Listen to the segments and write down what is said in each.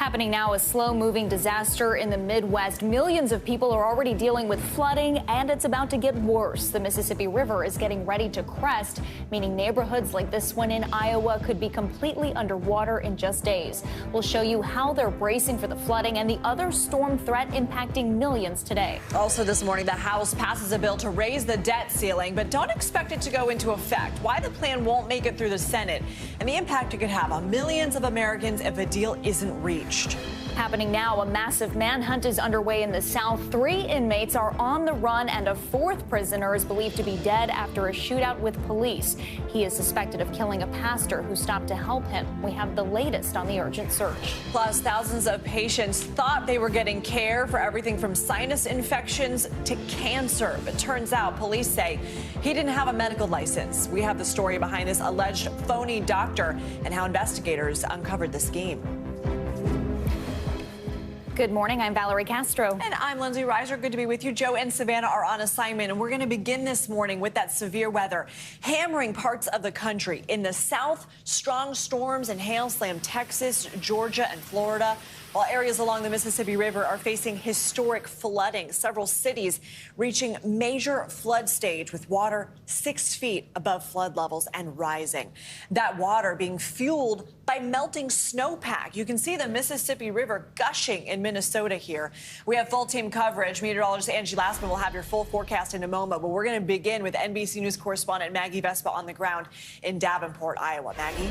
Happening now, a slow-moving disaster in the Midwest. Millions of people are already dealing with flooding, and it's about to get worse. The Mississippi River is getting ready to crest, meaning neighborhoods like this one in Iowa could be completely underwater in just days. We'll show you how they're bracing for the flooding and the other storm threat impacting millions today. Also this morning, the House passes a bill to raise the debt ceiling, but don't expect it to go into effect. Why the plan won't make it through the Senate and the impact it could have on millions of Americans if a deal isn't reached. Happening now, a massive manhunt is underway in the South. 3 inmates are on the run, and a 4th prisoner is believed to be dead after a shootout with police. He is suspected of killing a pastor who stopped to help him. We have the latest on the urgent search. Plus, thousands of patients thought they were getting care for everything from sinus infections to cancer. But turns out police say he didn't have a medical license. We have the story behind this alleged phony doctor and how investigators uncovered the scheme. Good morning. I'm Valerie Castro. And I'm Lindsay Reiser. Good to be with you. Joe and Savannah are on assignment, and we're going to begin this morning with that severe weather hammering parts of the country. In the South, strong storms and hail slam Texas, Georgia, and Florida, while areas along the Mississippi River are facing historic flooding. Several cities reaching major flood stage with water 6 feet above flood levels and rising. That water being fueled by melting snowpack. You can see the Mississippi River gushing in Minnesota here. We have full team coverage. Meteorologist Angie Lassman will have your full forecast in a moment, but we're going to begin with NBC News correspondent Maggie Vespa on the ground in Davenport, Iowa. Maggie?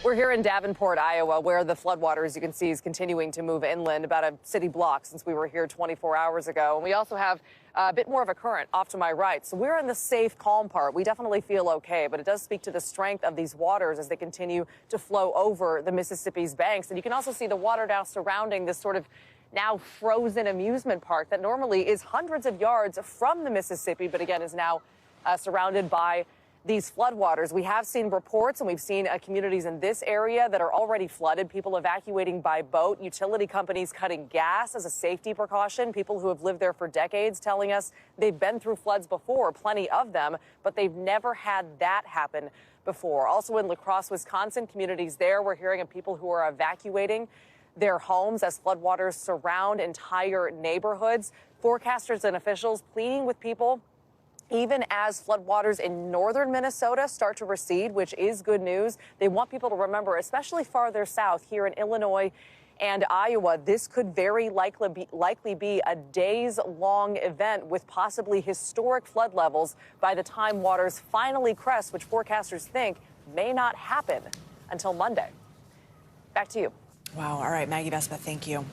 We're here in Davenport, Iowa, where the floodwater, as you can see, is continuing to move inland about a city block since we were here 24 hours ago. And we also have a bit more of a current off to my right. So we're in the safe, calm part. We definitely feel okay, but it does speak to the strength of these waters as they continue to flow over the Mississippi's banks. And you can also see the water now surrounding this sort of now frozen amusement park that normally is hundreds of yards from the Mississippi, but again is now surrounded by these floodwaters. We have seen reports, and we've seen communities in this area that are already flooded, people evacuating by boat, utility companies cutting gas as a safety precaution, people who have lived there for decades telling us they've been through floods before, plenty of them, but they've never had that happen before. Also in La Crosse, Wisconsin, communities there, we're hearing of people who are evacuating their homes as floodwaters surround entire neighborhoods. Forecasters and officials pleading with people even as floodwaters in northern Minnesota start to recede, which is good news. They want people to remember, especially farther south here in Illinois and Iowa, this could very likely be a days-long event with possibly historic flood levels by the time waters finally crest, which forecasters think may not happen until Monday. Back to you. Wow. All right, Maggie Vespa, thank you.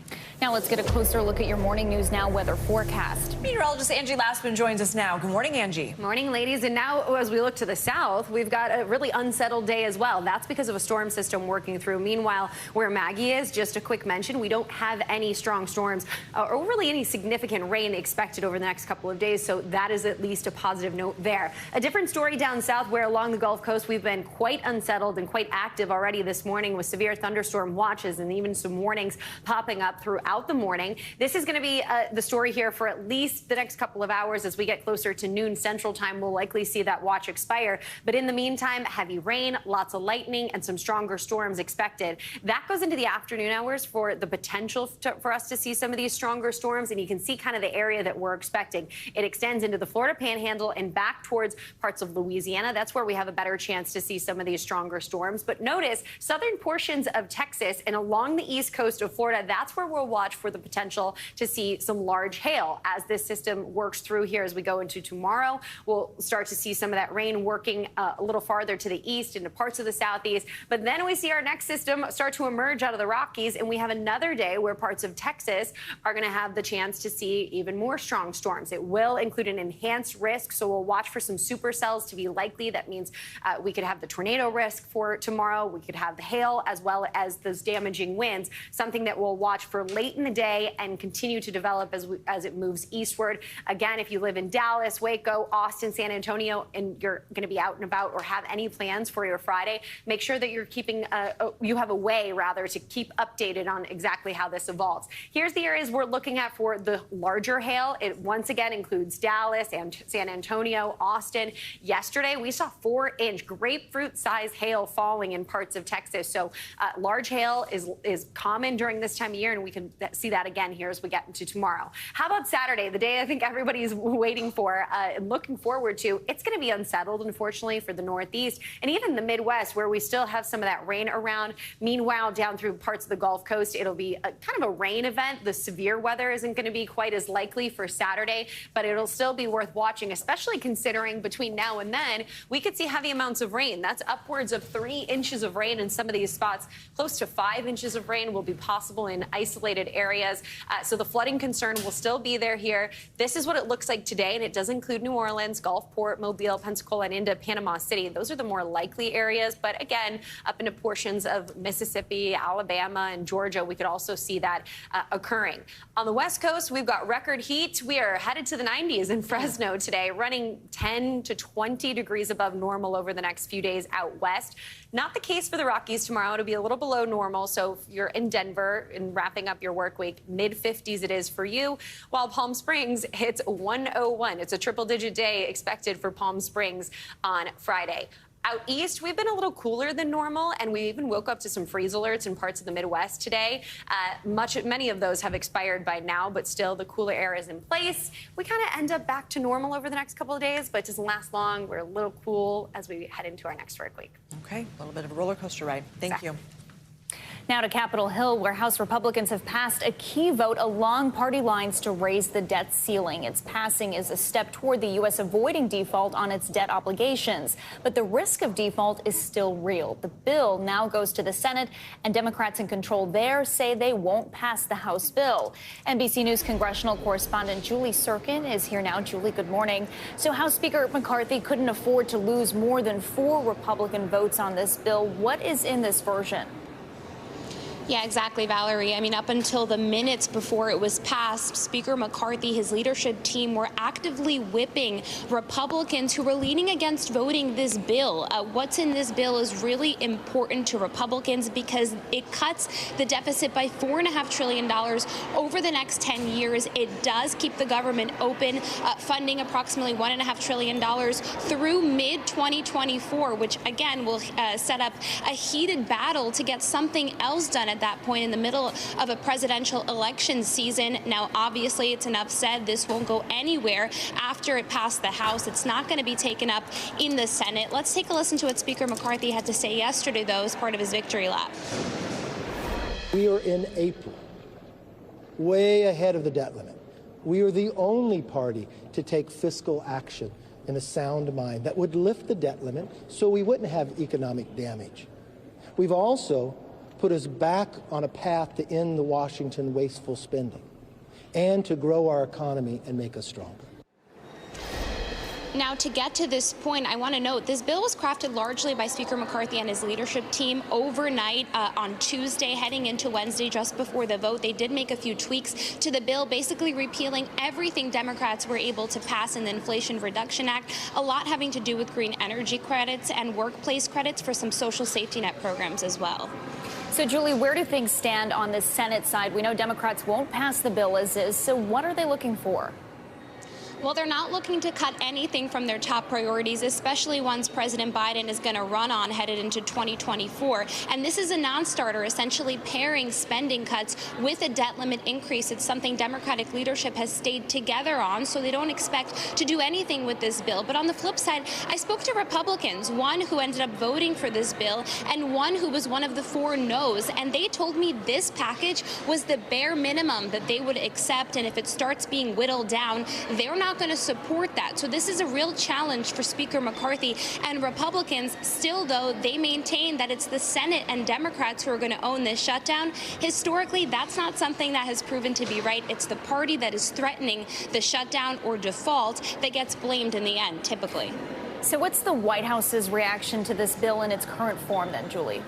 Now let's get a closer look at your Morning News Now weather forecast. Meteorologist Angie Lassman joins us now. Good morning, Angie. Morning, ladies. And now as we look to the south, we've got a really unsettled day as well. That's because of a storm system working through. Meanwhile, where Maggie is, just a quick mention, we don't have any strong storms or really any significant rain expected over the next couple of days. So that is at least a positive note there. A different story down south, where along the Gulf Coast, we've been quite unsettled and quite active already this morning with severe thunderstorm watches and even some warnings popping up throughout the morning. This is going to be the story here for at least the next couple of hours. As we get closer to noon Central Time, we'll likely see that watch expire. But in the meantime, heavy rain, lots of lightning, and some stronger storms expected. That goes into the afternoon hours for the potential for us to see some of these stronger storms. And you can see kind of the area that we're expecting. It extends into the Florida Panhandle and back towards parts of Louisiana. That's where we have a better chance to see some of these stronger storms. But notice southern portions of Texas and along the east coast of Florida, that's where we'll watch for the potential to see some large hail as this system works through here. As we go into tomorrow, we'll start to see some of that rain working a little farther to the east into parts of the southeast. But then we see our next system start to emerge out of the Rockies, and we have another day where parts of Texas are going to have the chance to see even more strong storms. It will include an enhanced risk, so we'll watch for some supercells to be likely. That means we could have the tornado risk for tomorrow. We could have the hail as well as those damaging winds, something that we'll watch for late late in the day and continue to develop as it moves eastward. Again, if you live in Dallas, Waco, Austin, San Antonio, and you're going to be out and about or have any plans for your Friday, make sure that you're keeping, you have a way, rather, to keep updated on exactly how this evolves. Here's the areas we're looking at for the larger hail. It once again includes Dallas and San Antonio, Austin. Yesterday, we saw 4-inch grapefruit-sized hail falling in parts of Texas. So large hail is common during this time of year, and we can see that again here as we get into tomorrow. How about Saturday, the day I think everybody's waiting for and looking forward to? It's going to be unsettled, unfortunately, for the Northeast and even the Midwest, where we still have some of that rain around. Meanwhile, down through parts of the Gulf Coast, it'll be kind of a rain event. The severe weather isn't going to be quite as likely for Saturday, but it'll still be worth watching, especially considering between now and then we could see heavy amounts of rain. That's upwards of 3 inches of rain in some of these spots. Close to 5 inches of rain will be possible in isolated areas. So the flooding concern will still be there here. This is what it looks like today, and it does include New Orleans, Gulfport, Mobile, Pensacola, and into Panama City. Those are the more likely areas. But again, up into portions of Mississippi, Alabama, and Georgia, we could also see that occurring. On the West Coast, we've got record heat. We are headed to the 90s in Fresno today, running 10 to 20 degrees above normal over the next few days out west. Not the case for the Rockies tomorrow. It'll be a little below normal. So if you're in Denver and wrapping up your work week, mid-50s it is for you, while Palm Springs hits 101. It's a triple-digit day expected for Palm Springs on Friday. Out east, we've been a little cooler than normal, and we even woke up to some freeze alerts in parts of the Midwest today. Many of those have expired by now, but still the cooler air is in place. We kind of end up back to normal over the next couple of days, but it doesn't last long. We're a little cool as we head into our next work week. Okay, a little bit of a roller coaster ride. Thank you. Now to Capitol Hill, where House Republicans have passed a key vote along party lines to raise the debt ceiling. Its passing is a step toward the U.S. avoiding default on its debt obligations. But the risk of default is still real. The bill now goes to the Senate, and Democrats in control there say they won't pass the House bill. NBC News congressional correspondent Julie Sirkin is here now. Julie, good morning. So House Speaker McCarthy couldn't afford to lose more than 4 Republican votes on this bill. What is in this version? Yeah, exactly, Valerie. I mean, up until the minutes before it was passed, Speaker McCarthy, his leadership team were actively whipping Republicans who were leaning against voting this bill. What's in this bill is really important to Republicans because it cuts the deficit by $4.5 trillion over the next 10 years. It does keep the government open, funding approximately $1.5 trillion through mid-2024, which, again, will set up a heated battle to get something else done at that point in the middle of a presidential election season. Now, obviously, it's enough said this won't go anywhere after it passed the House. It's not going to be taken up in the Senate. Let's take a listen to what Speaker McCarthy had to say yesterday, though, as part of his victory lap. We are in April, way ahead of the debt limit. We are the only party to take fiscal action in a sound mind that would lift the debt limit so we wouldn't have economic damage. We've also put us back on a path to end the Washington wasteful spending and to grow our economy and make us stronger. Now, to get to this point, I want to note this bill was crafted largely by Speaker McCarthy and his leadership team overnight on Tuesday, heading into Wednesday, just before the vote. They did make a few tweaks to the bill, basically repealing everything Democrats were able to pass in the Inflation Reduction Act, a lot having to do with green energy credits and workplace credits for some social safety net programs as well. So, Julie, where do things stand on the Senate side? We know Democrats won't pass the bill as is, so what are they looking for? Well, they're not looking to cut anything from their top priorities, especially ones President Biden is going to run on headed into 2024. And this is a non-starter, essentially pairing spending cuts with a debt limit increase. It's something Democratic leadership has stayed together on, so they don't expect to do anything with this bill. But on the flip side, I spoke to Republicans, one who ended up voting for this bill and one who was one of the 4 no's. And they told me this package was the bare minimum that they would accept. And if it starts being whittled down, they're not going to support that. So this is a real challenge for Speaker McCarthy and Republicans. Still, though, they maintain that it's the Senate and Democrats who are going to own this shutdown. Historically, that's not something that has proven to be right. It's the party that is threatening the shutdown or default that gets blamed in the end, typically. So what's the White House's reaction to this bill in its current form then, Julie?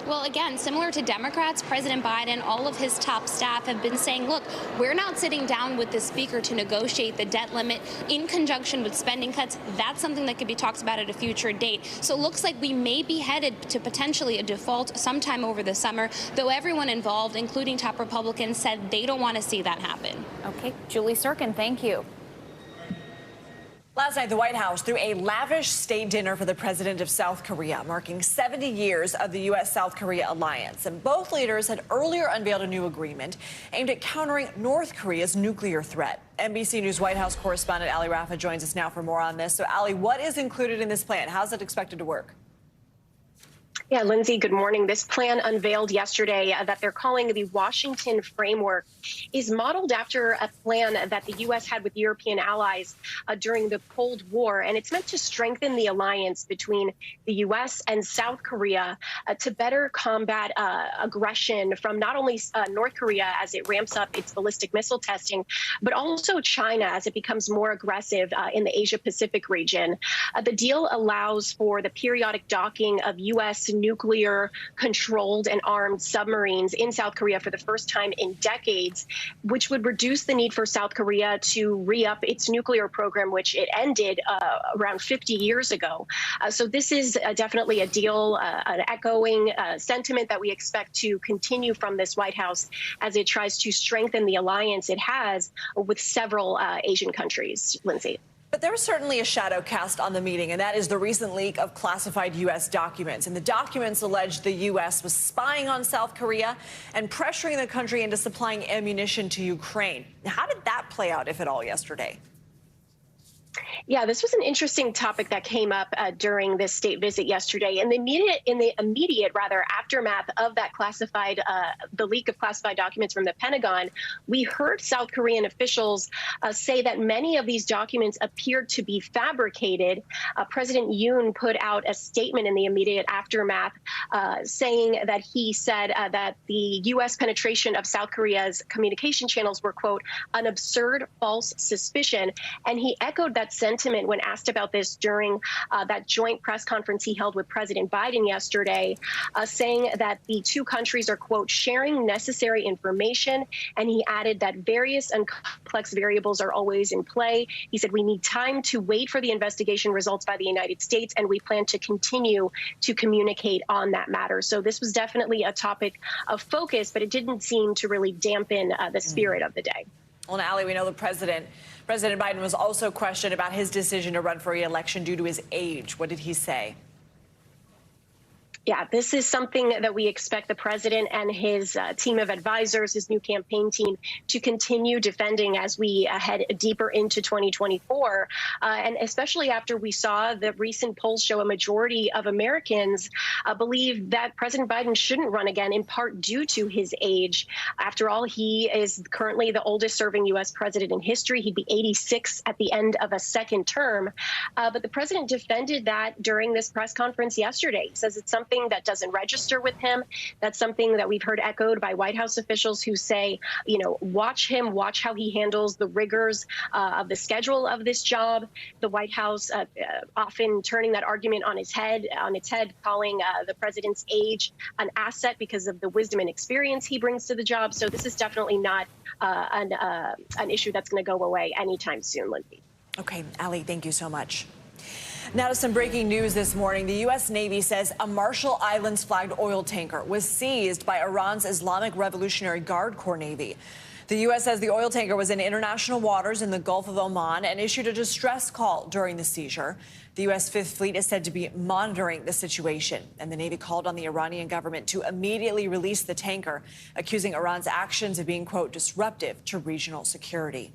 Well, again, similar to Democrats, President Biden, all of his top staff have been saying, look, we're not sitting down with the speaker to negotiate the debt limit in conjunction with spending cuts. That's something that could be talked about at a future date. So it looks like we may be headed to potentially a default sometime over the summer, though everyone involved, including top Republicans, said they don't want to see that happen. Okay, Julie Sirkin, thank you. Last night, the White House threw a lavish state dinner for the president of South Korea, marking 70 years of the U.S. South Korea alliance. And both leaders had earlier unveiled a new agreement aimed at countering North Korea's nuclear threat. NBC News White House correspondent Ali Rafa joins us now for more on this. So, Ali, what is included in this plan? How's it expected to work? Yeah, Lindsay, good morning. This plan unveiled yesterday that they're calling the Washington Framework is modeled after a plan that the U.S. had with European allies during the Cold War. And it's meant to strengthen the alliance between the U.S. and South Korea to better combat aggression from not only North Korea as it ramps up its ballistic missile testing, but also China as it becomes more aggressive in the Asia-Pacific region. The deal allows for the periodic docking of U.S. nuclear controlled and armed submarines in South Korea for the first time in decades, which would reduce the need for South Korea to re-up its nuclear program, which it ended around 50 years ago. So this is definitely a deal, an echoing sentiment that we expect to continue from this White House as it tries to strengthen the alliance it has with several Asian countries. Lindsay. But there was certainly a shadow cast on the meeting, and that is the recent leak of classified U.S. documents. And the documents alleged the U.S. was spying on South Korea and pressuring the country into supplying ammunition to Ukraine. How did that play out, if at all, yesterday? Yeah, this was an interesting topic that came up during this state visit yesterday. In the immediate aftermath of that the leak of classified documents from the Pentagon, we heard South Korean officials say that many of these documents appeared to be fabricated. President Yoon put out a statement in the immediate aftermath saying that he said that the U.S. penetration of South Korea's communication channels were, quote, an absurd false suspicion. And he echoed that sentiment when asked about this during that joint press conference he held with President Biden yesterday, saying that the two countries are, quote, sharing necessary information. And he added that various and complex variables are always in play. He said we need time to wait for the investigation results by the United States, and we plan to continue to communicate on that matter. So this was definitely a topic of focus, but it didn't seem to really dampen the spirit of the day. Well, Ali, we know the President Biden was also questioned about his decision to run for re-election due to his age. What did he say? Yeah, this is something that we expect the president and his team of advisors, his new campaign team, to continue defending as we head deeper into 2024. And especially after we saw the recent polls show a majority of Americans believe that President Biden shouldn't run again, in part due to his age. After all, he is currently the oldest serving U.S. president in history. He'd be 86 at the end of a second term. But the president defended that during this press conference yesterday. He says it's something that doesn't register with him. That's something that we've heard echoed by White House officials who say, you know, watch how he handles the rigors of the schedule of this job. The White House often turning that argument on its head, calling the president's age an asset because of the wisdom and experience he brings to the job. So this is definitely not an issue that's going to go away anytime soon, Lindsay. Okay, Ali, thank you so much. Now to some breaking news this morning. The U.S. Navy says a Marshall Islands flagged oil tanker was seized by Iran's Islamic Revolutionary Guard Corps Navy. The U.S. says the oil tanker was in international waters in the Gulf of Oman and issued a distress call during the seizure. The U.S. Fifth Fleet is said to be monitoring the situation, and the Navy called on the Iranian government to immediately release the tanker, accusing Iran's actions of being, quote, disruptive to regional security.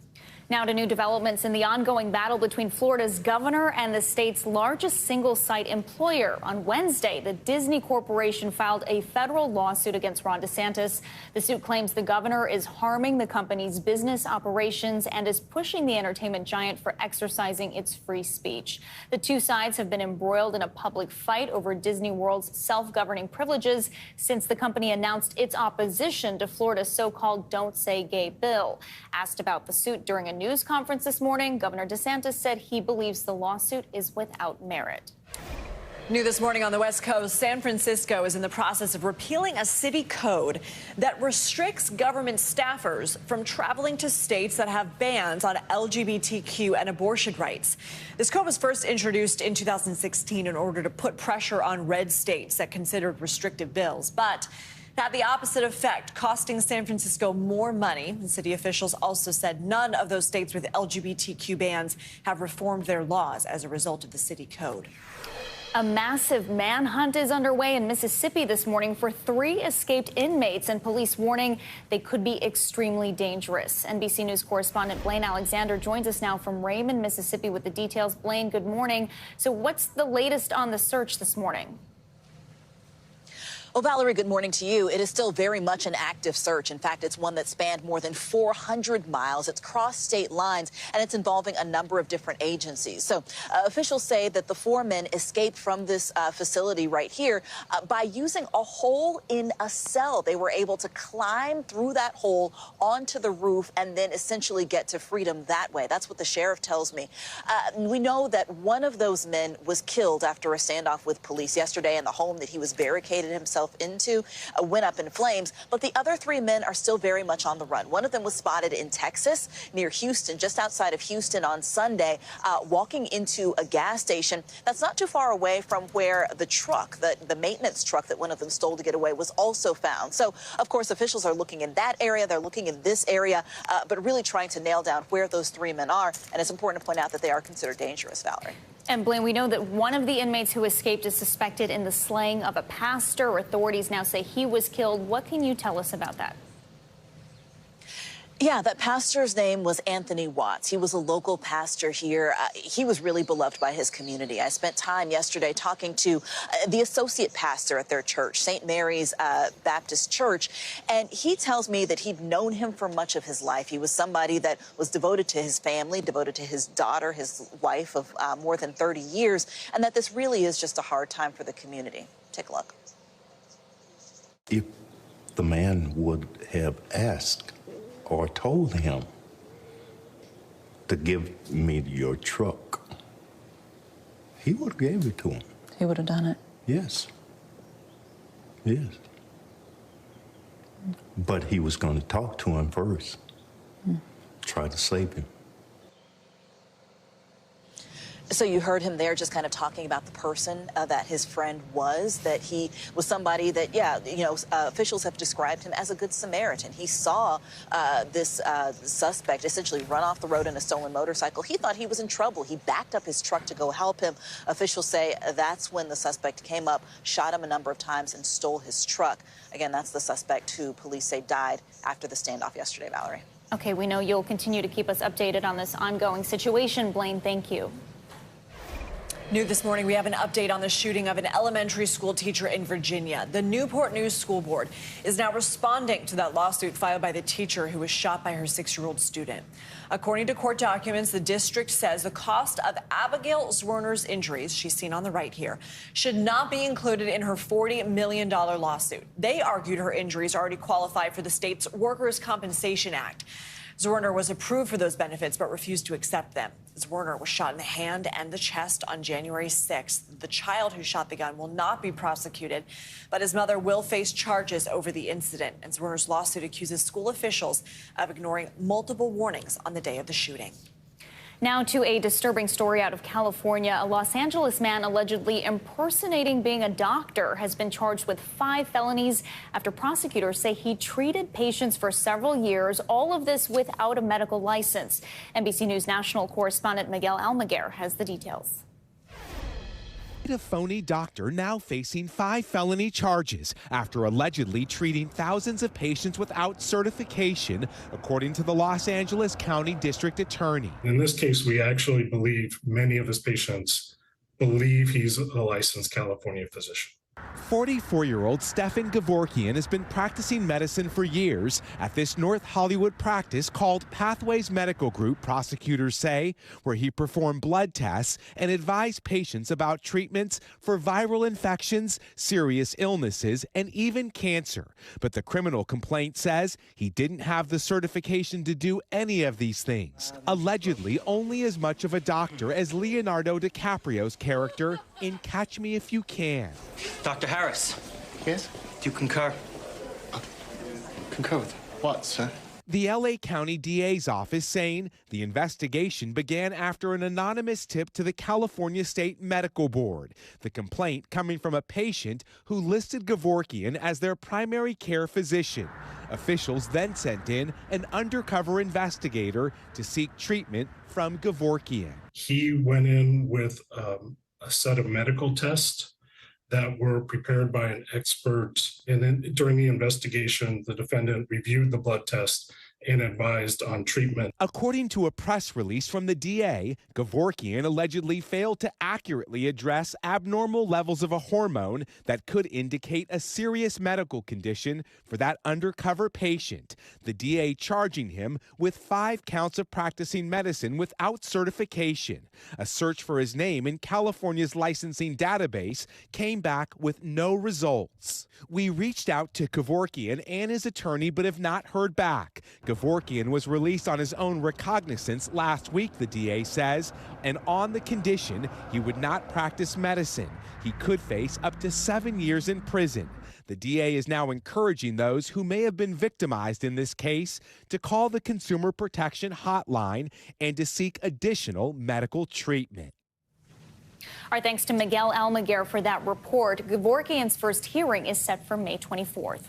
Now to new developments in the ongoing battle between Florida's governor and the state's largest single-site employer. On Wednesday, the Disney Corporation filed a federal lawsuit against Ron DeSantis. The suit claims the governor is harming the company's business operations and is pushing the entertainment giant for exercising its free speech. The two sides have been embroiled in a public fight over Disney World's self-governing privileges since the company announced its opposition to Florida's so-called Don't Say Gay bill. Asked about the suit during a news conference this morning, Governor DeSantis said he believes the lawsuit is without merit. New this morning on the West Coast, San Francisco is in the process of repealing a city code that restricts government staffers from traveling to states that have bans on LGBTQ and abortion rights. This code was first introduced in 2016 in order to put pressure on red states that considered restrictive bills, but had the opposite effect, costing San Francisco more money. The city officials also said none of those states with LGBTQ bans have reformed their laws as a result of the city code. A massive manhunt is underway in Mississippi this morning for 3 escaped inmates, and police warning they could be extremely dangerous. NBC News correspondent Blaine Alexander joins us now from Raymond, Mississippi with the details. Blaine, good morning. So what's the latest on the search this morning? Well, Valerie, good morning to you. It is still very much an active search. In fact, it's one that spanned more than 400 miles. It's crossed state lines, and it's involving a number of different agencies. So officials say that the 4 men escaped from this facility right here by using a hole in a cell. They were able to climb through that hole onto the roof and then essentially get to freedom that way. That's what the sheriff tells me. We know that one of those men was killed after a standoff with police yesterday, in the home that he was barricaded himself into went up in flames, but the other 3 men are still very much on the run. One of them was spotted in Texas near Houston, just outside of Houston on Sunday, walking into a gas station that's not too far away from where the truck, the maintenance truck that one of them stole to get away, was also found. So, of course, officials are looking in that area. They're looking in this area, but really trying to nail down where those 3 men are. And it's important to point out that they are considered dangerous, Valerie. And Blaine, we know that one of the inmates who escaped is suspected in the slaying of a pastor. Authorities now say he was killed. What can you tell us about that? Yeah, that pastor's name was Anthony Watts. He was a local pastor here. He was really beloved by his community. I spent time yesterday talking to the associate pastor at their church, St. Mary's Baptist Church, and he tells me that he'd known him for much of his life. He was somebody that was devoted to his family, devoted to his daughter, his wife of more than 30 years, and that this really is just a hard time for the community. Take a look. If the man would have asked or told him to give me your truck, he would have gave it to him. He would have done it? Yes. Yes. But he was going to talk to him first. Try to save him. So you heard him there just kind of talking about the person that his friend was, that he was somebody that, officials have described him as a good Samaritan. He saw this suspect essentially run off the road in a stolen motorcycle. He thought he was in trouble. He backed up his truck to go help him. Officials say that's when the suspect came up, shot him a number of times, and stole his truck. Again, that's the suspect who police say died after the standoff yesterday, Valerie. Okay, we know you'll continue to keep us updated on this ongoing situation. Blaine, thank you. New this morning, we have an update on the shooting of an elementary school teacher in Virginia. The Newport News School Board is now responding to that lawsuit filed by the teacher who was shot by her 6-year-old student. According to court documents, the district says the cost of Abigail Zwerner's injuries, she's seen on the right here, should not be included in her $40 million lawsuit. They argued her injuries already qualify for the state's Workers' Compensation Act. Zwerner was approved for those benefits but refused to accept them. Zwerner was shot in the hand and the chest on January 6th. The child who shot the gun will not be prosecuted, but his mother will face charges over the incident. And Zwerner's lawsuit accuses school officials of ignoring multiple warnings on the day of the shooting. Now to a disturbing story out of California. A Los Angeles man allegedly impersonating being a doctor has been charged with 5 felonies after prosecutors say he treated patients for several years, all of this without a medical license. NBC News national correspondent Miguel Almaguer has the details. A phony doctor now facing 5 felony charges after allegedly treating thousands of patients without certification, according to the Los Angeles County District Attorney. In this case, we actually believe many of his patients believe he's a licensed California physician. 44-year-old Stefan Gevorkian has been practicing medicine for years at this North Hollywood practice called Pathways Medical Group, prosecutors say, where he performed blood tests and advised patients about treatments for viral infections, serious illnesses, and even cancer. But the criminal complaint says he didn't have the certification to do any of these things. Allegedly, only as much of a doctor as Leonardo DiCaprio's character in Catch Me If You Can. Dr. Harris. Yes? Do you concur? Concur with what, sir? The LA County DA's office saying the investigation began after an anonymous tip to the California State Medical Board. The complaint coming from a patient who listed Gevorkian as their primary care physician. Officials then sent in an undercover investigator to seek treatment from Gevorkian. He went in with a set of medical tests that were prepared by an expert. And then during the investigation, the defendant reviewed the blood test and advised on treatment. According to a press release from the DA, Gevorkian allegedly failed to accurately address abnormal levels of a hormone that could indicate a serious medical condition for that undercover patient. The DA charging him with 5 counts of practicing medicine without certification. A search for his name in California's licensing database came back with no results. We reached out to Gevorkian and his attorney but have not heard back. Gevorkian was released on his own recognizance last week, the DA says, and on the condition he would not practice medicine. He could face up to 7 years in prison. The DA is now encouraging those who may have been victimized in this case to call the Consumer Protection Hotline and to seek additional medical treatment. Our thanks to Miguel Almaguer for that report. Gevorkian's first hearing is set for May 24th.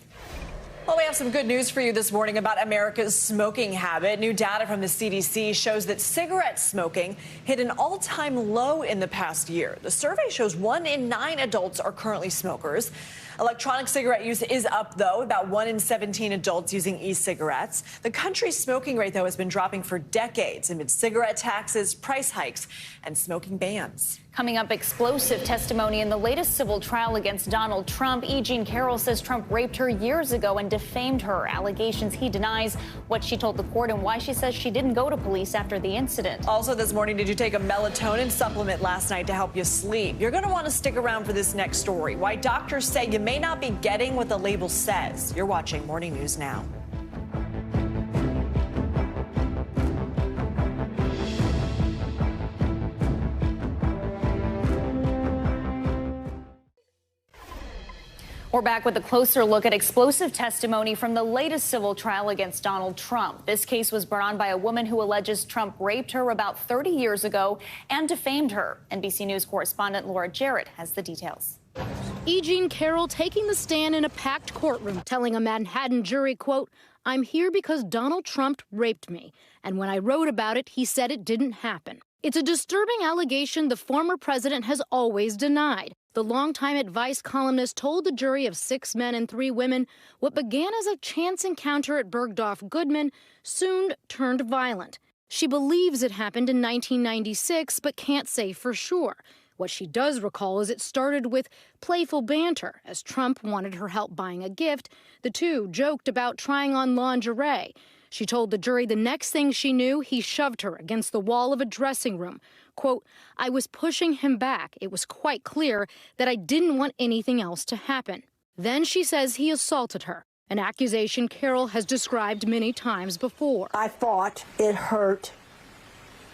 Well, we have some good news for you this morning about America's smoking habit. New data from the CDC shows that cigarette smoking hit an all-time low in the past year. The survey shows 1 in 9 adults are currently smokers. Electronic cigarette use is up, though, about 1 in 17 adults using e-cigarettes. The country's smoking rate, though, has been dropping for decades amid cigarette taxes, price hikes, and smoking bans. Coming up, explosive testimony in the latest civil trial against Donald Trump. E. Jean Carroll says Trump raped her years ago and defamed her. Allegations he denies, what she told the court, and why she says she didn't go to police after the incident. Also this morning, did you take a melatonin supplement last night to help you sleep? You're going to want to stick around for this next story. Why doctors say you may not be getting what the label says. You're watching Morning News Now. We're back with a closer look at explosive testimony from the latest civil trial against Donald Trump. This case was brought on by a woman who alleges Trump raped her about 30 years ago and defamed her. NBC News correspondent Laura Jarrett has the details. E. Jean Carroll taking the stand in a packed courtroom, telling a Manhattan jury, quote, "I'm here because Donald Trump raped me. And when I wrote about it, he said it didn't happen." It's a disturbing allegation the former president has always denied. The longtime advice columnist told the jury of 6 men and 3 women what began as a chance encounter at Bergdorf Goodman soon turned violent. She believes it happened in 1996, but can't say for sure. What she does recall is it started with playful banter. As Trump wanted her help buying a gift, the two joked about trying on lingerie. She told the jury the next thing she knew, he shoved her against the wall of a dressing room. Quote, "I was pushing him back. It was quite clear that I didn't want anything else to happen." Then she says he assaulted her, an accusation Carroll has described many times before. "I fought. It hurt.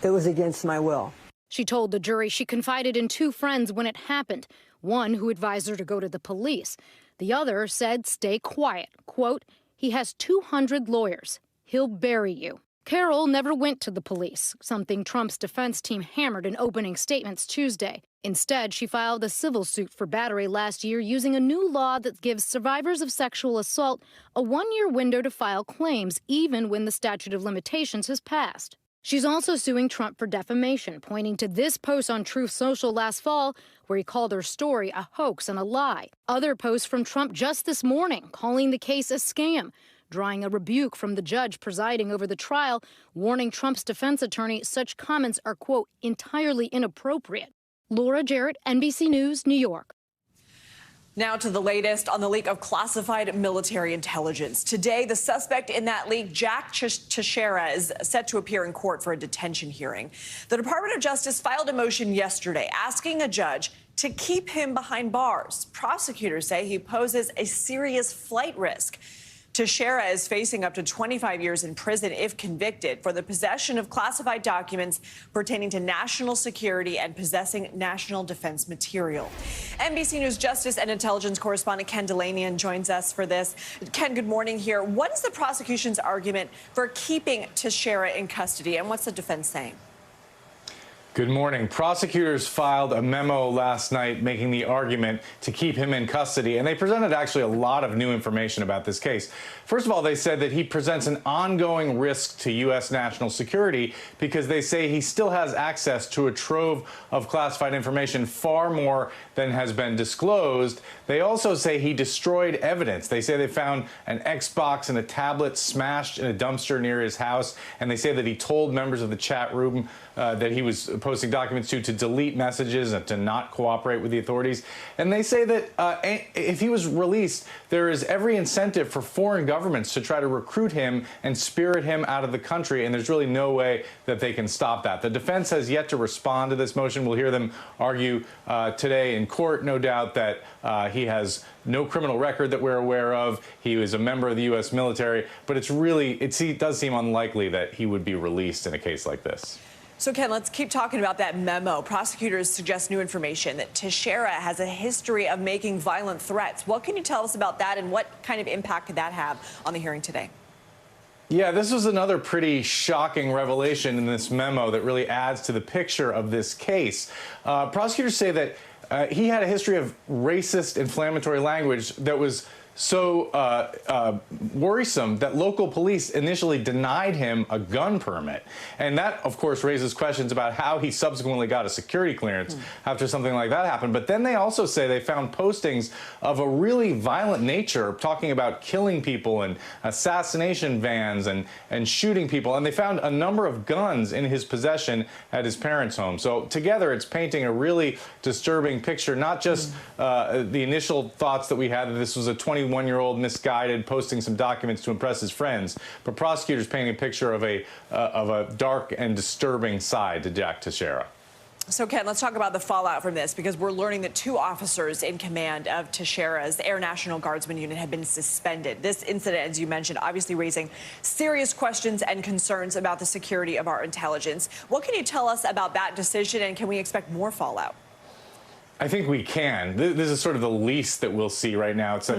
It was against my will." She told the jury she confided in 2 friends when it happened, one who advised her to go to the police. The other said stay quiet. Quote, "He has 200 lawyers. He'll bury you." Carroll never went to the police, something Trump's defense team hammered in opening statements Tuesday. Instead, she filed a civil suit for battery last year using a new law that gives survivors of sexual assault a 1-year window to file claims, even when the statute of limitations has passed. She's also suing Trump for defamation, pointing to this post on Truth Social last fall, where he called her story a hoax and a lie. Other posts from Trump just this morning, calling the case a scam, drawing a rebuke from the judge presiding over the trial, warning Trump's defense attorney such comments are, quote, entirely inappropriate. Laura Jarrett, NBC News, New York. Now to the latest on the leak of classified military intelligence. Today, the suspect in that leak, Jack Teixeira, is set to appear in court for a detention hearing. The Department of Justice filed a motion yesterday asking a judge to keep him behind bars. Prosecutors say he poses a serious flight risk. Teixeira is facing up to 25 years in prison if convicted for the possession of classified documents pertaining to national security and possessing national defense material. NBC News Justice and Intelligence correspondent Ken Delanian joins us for this. Ken, good morning here. What is the prosecution's argument for keeping Teixeira in custody, and what's the defense saying? Good morning. Prosecutors filed a memo last night making the argument to keep him in custody, and they presented actually a lot of new information about this case. First of all, they said that he presents an ongoing risk to U.S. national security because they say he still has access to a trove of classified information, far more than has been disclosed. They also say he destroyed evidence. They say they found an Xbox and a tablet smashed in a dumpster near his house, and they say that he told members of the chat room that he was posting documents to delete messages and to not cooperate with the authorities. And they say that if he was released, there is every incentive for foreign governments to try to recruit him and spirit him out of the country, and there's really no way that they can stop that. The defense has yet to respond to this motion. We'll hear them argue today in court, no doubt, that he has no criminal record that we're aware of. He was a member of the U.S. military, but it does seem unlikely that he would be released in a case like this. So, Ken, let's keep talking about that memo. Prosecutors suggest new information that Teixeira has a history of making violent threats. What can you tell us about that, and what kind of impact could that have on the hearing today? Yeah, this was another pretty shocking revelation in this memo that really adds to the picture of this case. Prosecutors say that he had a history of racist, inflammatory language that was so worrisome that local police initially denied him a gun permit. And that, of course, raises questions about how he subsequently got a security clearance after something like that happened. But then they also say they found postings of a really violent nature, talking about killing people and assassination vans and shooting people. And they found a number of guns in his possession at his parents' home. So together, it's painting a really disturbing picture, not just the initial thoughts that we had that this was a 21-year-old misguided posting some documents to impress his friends, but prosecutors painting a picture of a dark and disturbing side to Jack Teixeira. So, Ken, let's talk about the fallout from this, because we're learning that 2 officers in command of Teixeira's Air National Guardsman unit have been suspended. This incident, as you mentioned, obviously raising serious questions and concerns about the security of our intelligence. What can you tell us about that decision, and can we expect more fallout? I think we can. This is sort of the least that we'll see right now. It's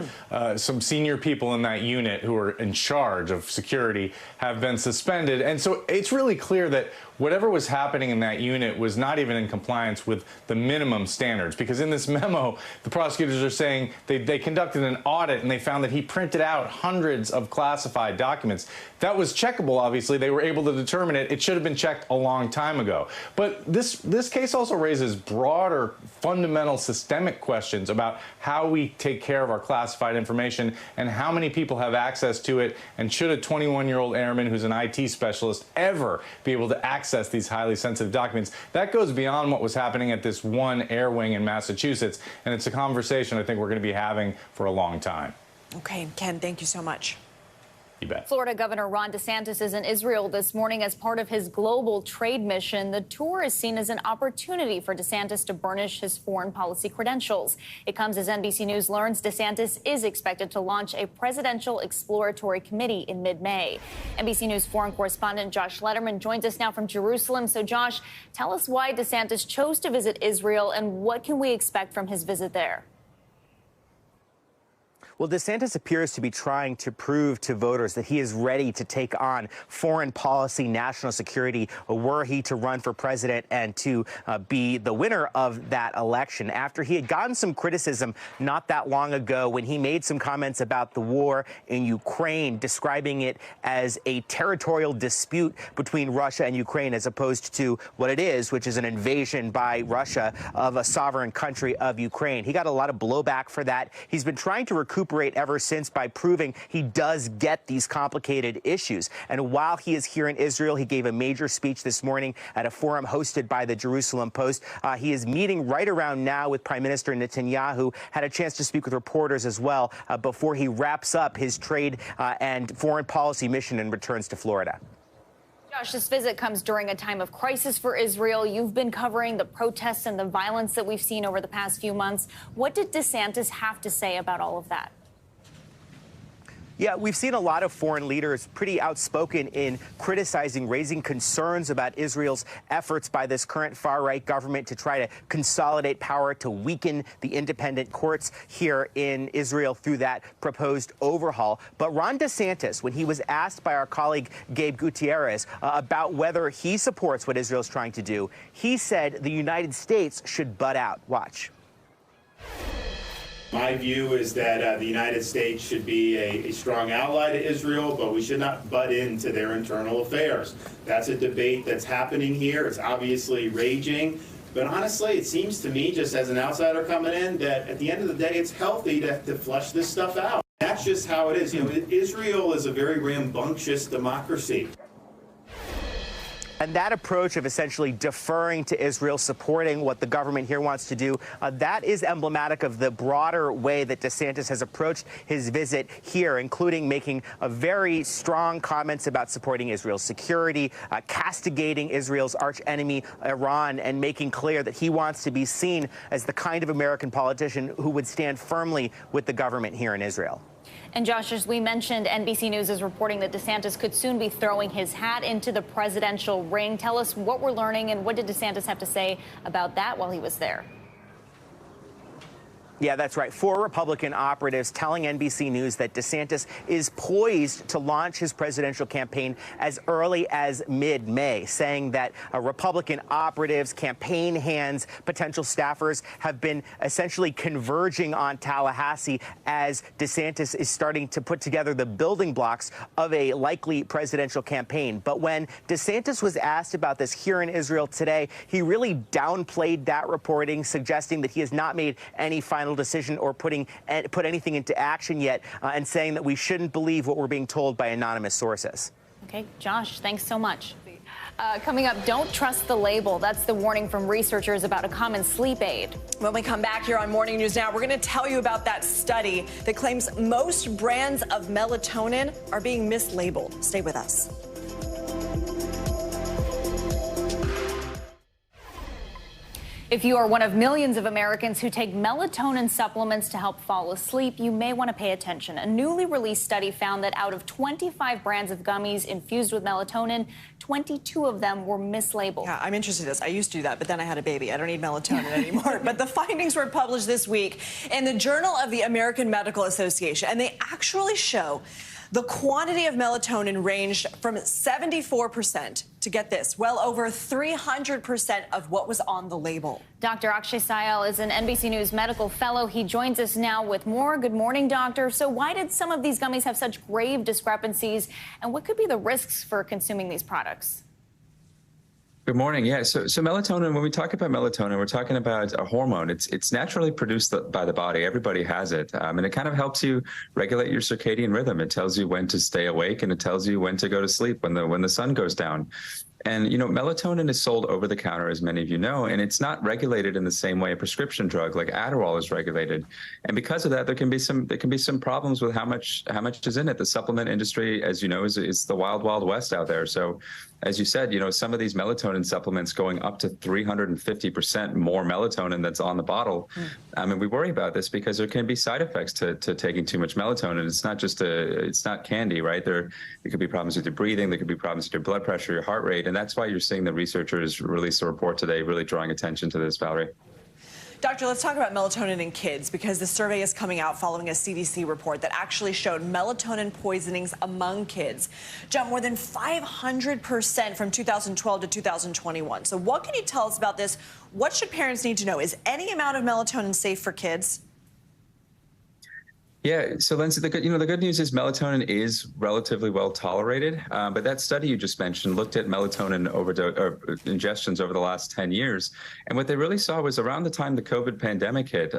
some senior people in that unit who are in charge of security have been suspended. And so it's really clear that whatever was happening in that unit was not even in compliance with the minimum standards. Because in this memo, the prosecutors are saying they conducted an audit and they found that he printed out hundreds of classified documents. That was checkable, obviously. They were able to determine it. It should have been checked a long time ago. But this case also raises broader, fundamental, systemic questions about how we take care of our classified information and how many people have access to it, and should a 21-year-old airman who's an IT specialist ever be able to access these highly sensitive documents. That goes beyond what was happening at this one air wing in Massachusetts, and it's a conversation I think we're going to be having for a long time. Okay, Ken, thank you so much. You bet. Florida Governor Ron DeSantis is in Israel this morning as part of his global trade mission. The tour is seen as an opportunity for DeSantis to burnish his foreign policy credentials. It comes as NBC News learns DeSantis is expected to launch a presidential exploratory committee in mid-May. NBC News foreign correspondent Josh Letterman joins us now from Jerusalem. So, Josh, tell us why DeSantis chose to visit Israel and what can we expect from his visit there? Well, DeSantis appears to be trying to prove to voters that he is ready to take on foreign policy, national security, were he to run for president and to be the winner of that election. After he had gotten some criticism not that long ago when he made some comments about the war in Ukraine, describing it as a territorial dispute between Russia and Ukraine as opposed to what it is, which is an invasion by Russia of a sovereign country of Ukraine. He got a lot of blowback for that. He's been trying to recuperate recuperate ever since by proving he does get these complicated issues. And while he is here in Israel, he gave a major speech this morning at a forum hosted by the Jerusalem Post. He is meeting right around now with Prime Minister Netanyahu, had a chance to speak with reporters as well before he wraps up his trade and foreign policy mission and returns to Florida. Josh, this visit comes during a time of crisis for Israel. You've been covering the protests and the violence that we've seen over the past few months. What did DeSantis have to say about all of that? Yeah, we've seen a lot of foreign leaders pretty outspoken in criticizing, raising concerns about Israel's efforts by this current far-right government to try to consolidate power, to weaken the independent courts here in Israel through that proposed overhaul. But Ron DeSantis, when he was asked by our colleague Gabe Gutierrez about whether he supports what Israel's trying to do, he said the United States should butt out. Watch. My view is that the United States should be a strong ally to Israel, but we should not butt into their internal affairs. That's a debate that's happening here. It's obviously raging. But honestly, it seems to me, just as an outsider coming in, that at the end of the day, it's healthy to flesh this stuff out. That's just how it is. You know, Israel is a very rambunctious democracy. And that approach of essentially deferring to Israel, supporting what the government here wants to do, that is emblematic of the broader way that DeSantis has approached his visit here, including making a very strong comments about supporting Israel's security, castigating Israel's archenemy, Iran, and making clear that he wants to be seen as the kind of American politician who would stand firmly with the government here in Israel. And Josh, as we mentioned, NBC News is reporting that DeSantis could soon be throwing his hat into the presidential ring. Tell us what we're learning and what did DeSantis have to say about that while he was there? Yeah, that's right. 4 Republican operatives telling NBC News that DeSantis is poised to launch his presidential campaign as early as mid-May, saying that Republican operatives, campaign hands, potential staffers have been essentially converging on Tallahassee as DeSantis is starting to put together the building blocks of a likely presidential campaign. But when DeSantis was asked about this here in Israel today, he really downplayed that reporting, suggesting that he has not made any final decision or put anything into action yet, and saying that we shouldn't believe what we're being told by anonymous sources. Okay, Josh, thanks so much. Coming up, don't trust the label. That's the warning from researchers about a common sleep aid. When we come back here on Morning News Now, we're going to tell you about that study that claims most brands of melatonin are being mislabeled. Stay with us. If you are one of millions of Americans who take melatonin supplements to help fall asleep, you may want to pay attention. A newly released study found that out of 25 brands of gummies infused with melatonin, 22 of them were mislabeled. Yeah, I'm interested in this. I used to do that, but then I had a baby. I don't need melatonin anymore. But the findings were published this week in the Journal of the American Medical Association, and they actually show the quantity of melatonin ranged from 74% to, get this, well over 300% of what was on the label. Dr. Akshay Syed is an NBC News medical fellow. He joins us now with more. Good morning, doctor. So why did some of these gummies have such grave discrepancies, and what could be the risks for consuming these products? Good morning. Yeah, so melatonin, when we talk about melatonin, we're talking about a hormone. It's naturally produced by the body. Everybody has it. And it kind of helps you regulate your circadian rhythm. It tells you when to stay awake, and it tells you when to go to sleep when the sun goes down. And, you know, melatonin is sold over the counter, as many of you know, and it's not regulated in the same way a prescription drug like Adderall is regulated. And because of that, there can be some problems with how much is in it. The supplement industry, as you know, is the wild, wild west out there. So as you said, you know, some of these melatonin supplements going up to 350% more melatonin that's on the bottle. I mean, we worry about this because there can be side effects to taking too much melatonin. It's not just it's not candy, right? There could be problems with your breathing. There could be problems with your blood pressure, your heart rate. And that's why you're seeing the researchers release a report today, really drawing attention to this, Valerie. Doctor, let's talk about melatonin in kids, because the survey is coming out following a CDC report that actually showed melatonin poisonings among kids jumped more than 500% from 2012 to 2021. So what can you tell us about this? What should parents need to know? Is any amount of melatonin safe for kids? Yeah, so Lindsay, the good news is melatonin is relatively well tolerated, but that study you just mentioned looked at melatonin overdose or ingestions over the last 10 years, and what they really saw was around the time the COVID pandemic hit,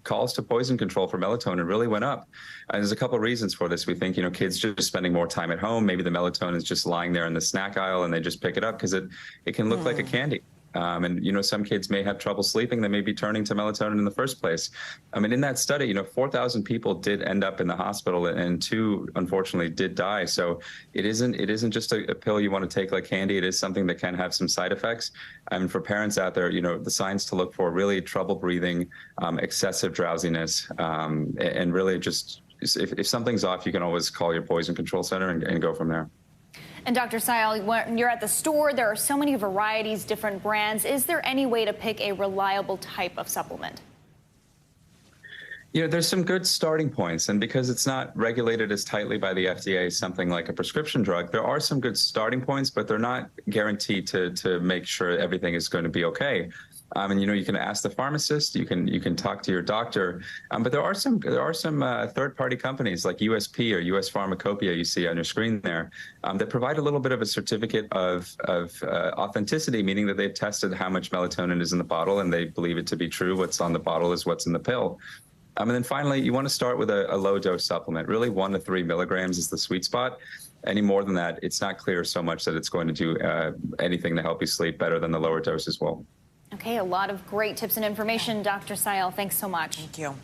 calls to poison control for melatonin really went up. And there's a couple of reasons for this. We think kids just spending more time at home. Maybe the melatonin is just lying there in the snack aisle, and they just pick it up because it can look like a candy. And some kids may have trouble sleeping. They may be turning to melatonin in the first place. In that study, 4,000 people did end up in the hospital, and 2, unfortunately, did die. So it isn't just a pill you want to take like candy. It is something that can have some side effects. For parents out there, the signs to look for: really trouble breathing, excessive drowsiness, and really just if something's off, you can always call your poison control center and go from there. And Dr. Syed, when you're at the store, there are so many varieties, different brands. Is there any way to pick a reliable type of supplement? There's some good starting points, and because it's not regulated as tightly by the FDA as something like a prescription drug, there are some good starting points, but they're not guaranteed to make sure everything is going to be okay. You can ask the pharmacist, you can talk to your doctor, but there are some third-party companies like USP or US Pharmacopoeia you see on your screen there that provide a little bit of a certificate of authenticity, meaning that they've tested how much melatonin is in the bottle and they believe it to be true. What's on the bottle is what's in the pill. And then finally, you want to start with a low-dose supplement. Really, 1 to 3 milligrams is the sweet spot. Any more than that, it's not clear so much that it's going to do anything to help you sleep better than the lower dose as well. Okay, a lot of great tips and information. Dr. Syed, thanks so much. Thank you.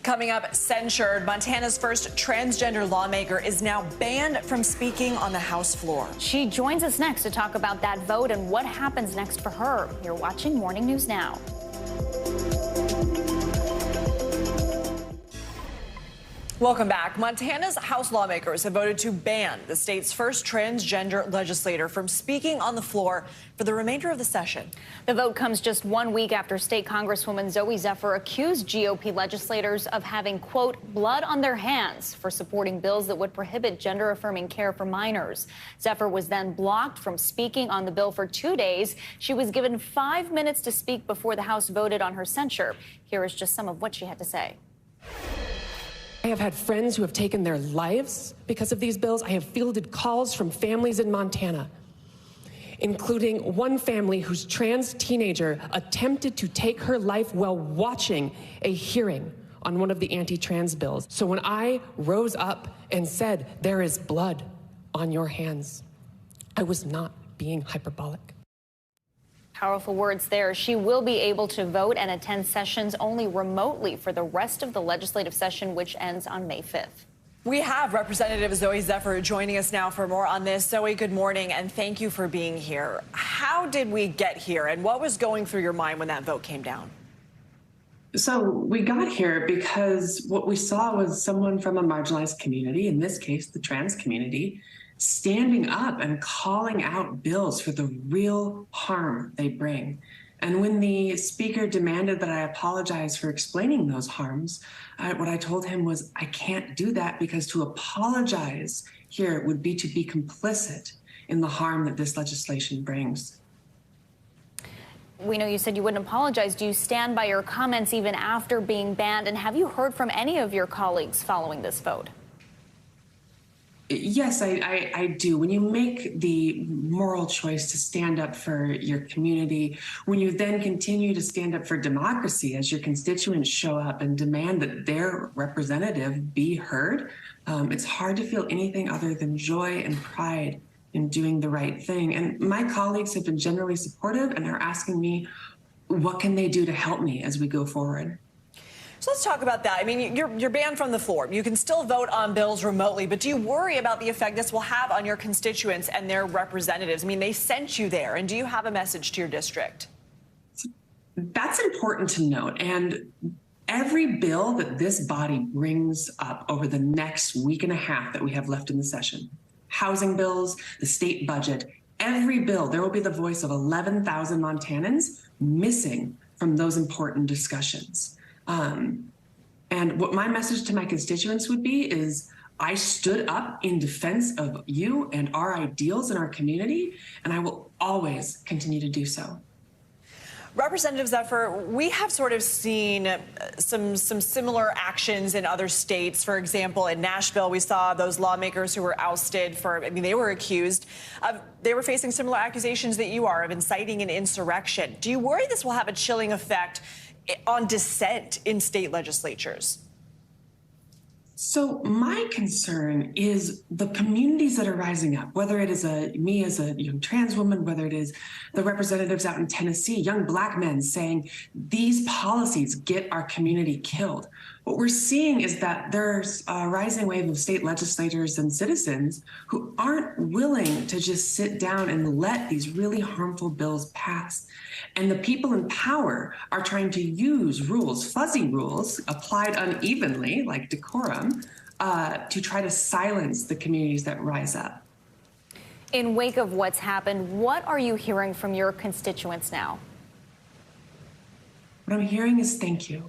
Coming up, censured. Montana's first transgender lawmaker is now banned from speaking on the House floor. She joins us next to talk about that vote and what happens next for her. You're watching Morning News Now. Welcome back. Montana's House lawmakers have voted to ban the state's first transgender legislator from speaking on the floor for the remainder of the session. The vote comes just 1 week after state Congresswoman Zoe Zephyr accused GOP legislators of having, quote, blood on their hands for supporting bills that would prohibit gender-affirming care for minors. Zephyr was then blocked from speaking on the bill for 2 days. She was given 5 minutes to speak before the House voted on her censure. Here is just some of what she had to say. I have had friends who have taken their lives because of these bills. I have fielded calls from families in Montana, including one family whose trans teenager attempted to take her life while watching a hearing on one of the anti-trans bills. So when I rose up and said, there is blood on your hands, I was not being hyperbolic. Powerful words there. She will be able to vote and attend sessions only remotely for the rest of the legislative session, which ends on May 5th. We have Representative Zoe Zephyr joining us now for more on this. Zoe, good morning, and thank you for being here. How did we get here, and what was going through your mind when that vote came down? So we got here because what we saw was someone from a marginalized community, in this case, the trans community, standing up and calling out bills for the real harm they bring. And when the speaker demanded that I apologize for explaining those harms, what I told him was, I can't do that because to apologize here would be to be complicit in the harm that this legislation brings. We know you said you wouldn't apologize. Do you stand by your comments even after being banned? And have you heard from any of your colleagues following this vote? Yes, I do. When you make the moral choice to stand up for your community, when you then continue to stand up for democracy as your constituents show up and demand that their representative be heard, it's hard to feel anything other than joy and pride in doing the right thing. And my colleagues have been generally supportive and are asking me, what can they do to help me as we go forward? So let's talk about that. I mean, you're banned from the floor. You can still vote on bills remotely, but do you worry about the effect this will have on your constituents and their representatives? I mean, they sent you there, and do you have a message to your district? That's important to note. And every bill that this body brings up over the next week and a half that we have left in the session, housing bills, the state budget, every bill, there will be the voice of 11,000 Montanans missing from those important discussions. And what my message to my constituents would be is I stood up in defense of you and our ideals in our community, and I will always continue to do so. Representative Zephyr, we have sort of seen some similar actions in other states. For example, in Nashville, we saw those lawmakers who were ousted for, I mean, they were accused of, they were facing similar accusations that you are of inciting an insurrection. Do you worry this will have a chilling effect on dissent in state legislatures? So my concern is the communities that are rising up, whether it is me as a young trans woman, whether it is the representatives out in Tennessee, young Black men saying these policies get our community killed. What we're seeing is that there's a rising wave of state legislators and citizens who aren't willing to just sit down and let these really harmful bills pass. And the people in power are trying to use rules, fuzzy rules, applied unevenly, like decorum, to try to silence the communities that rise up. In wake of what's happened, what are you hearing from your constituents now? What I'm hearing is thank you.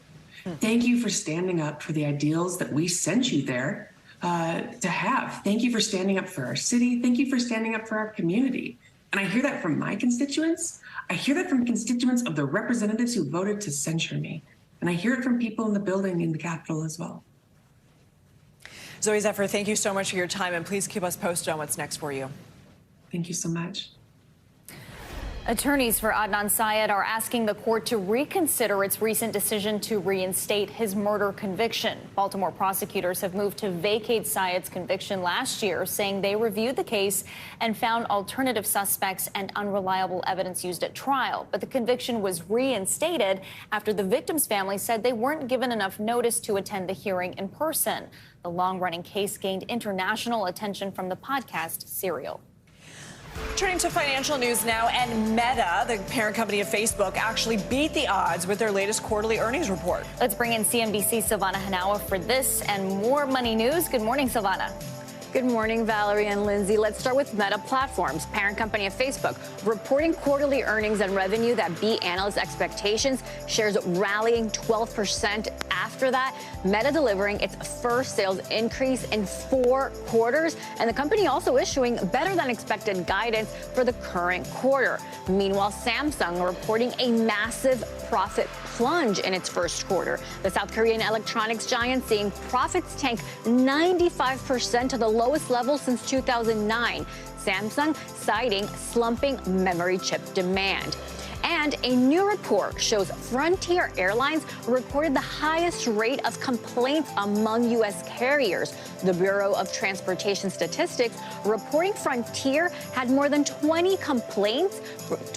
Thank you for standing up for the ideals that we sent you there to have. Thank you for standing up for our city. Thank you for standing up for our community. And I hear that from my constituents. I hear that from constituents of the representatives who voted to censure me. And I hear it from people in the building in the Capitol as well. Zoe Zephyr, thank you so much for your time, and please keep us posted on what's next for you. Thank you so much. Attorneys for Adnan Syed are asking the court to reconsider its recent decision to reinstate his murder conviction. Baltimore prosecutors have moved to vacate Syed's conviction last year, saying they reviewed the case and found alternative suspects and unreliable evidence used at trial. But the conviction was reinstated after the victim's family said they weren't given enough notice to attend the hearing in person. The long-running case gained international attention from the podcast Serial. Turning to financial news now, and Meta, the parent company of Facebook, actually beat the odds with their latest quarterly earnings report. Let's bring in CNBC's Silvana Hanawa for this and more money news. Good morning, Silvana. Good morning, Valerie and Lindsay. Let's start with Meta Platforms, parent company of Facebook, reporting quarterly earnings and revenue that beat analyst expectations, shares rallying 12% after that. Meta delivering its first sales increase in 4 quarters, and the company also issuing better than expected guidance for the current quarter. Meanwhile, Samsung reporting a massive profit plunge in its first quarter. The South Korean electronics giant seeing profits tank 95% to the lowest level since 2009. Samsung citing slumping memory chip demand. And a new report shows Frontier Airlines recorded the highest rate of complaints among U.S. carriers. The Bureau of Transportation Statistics reporting Frontier had more than 20 complaints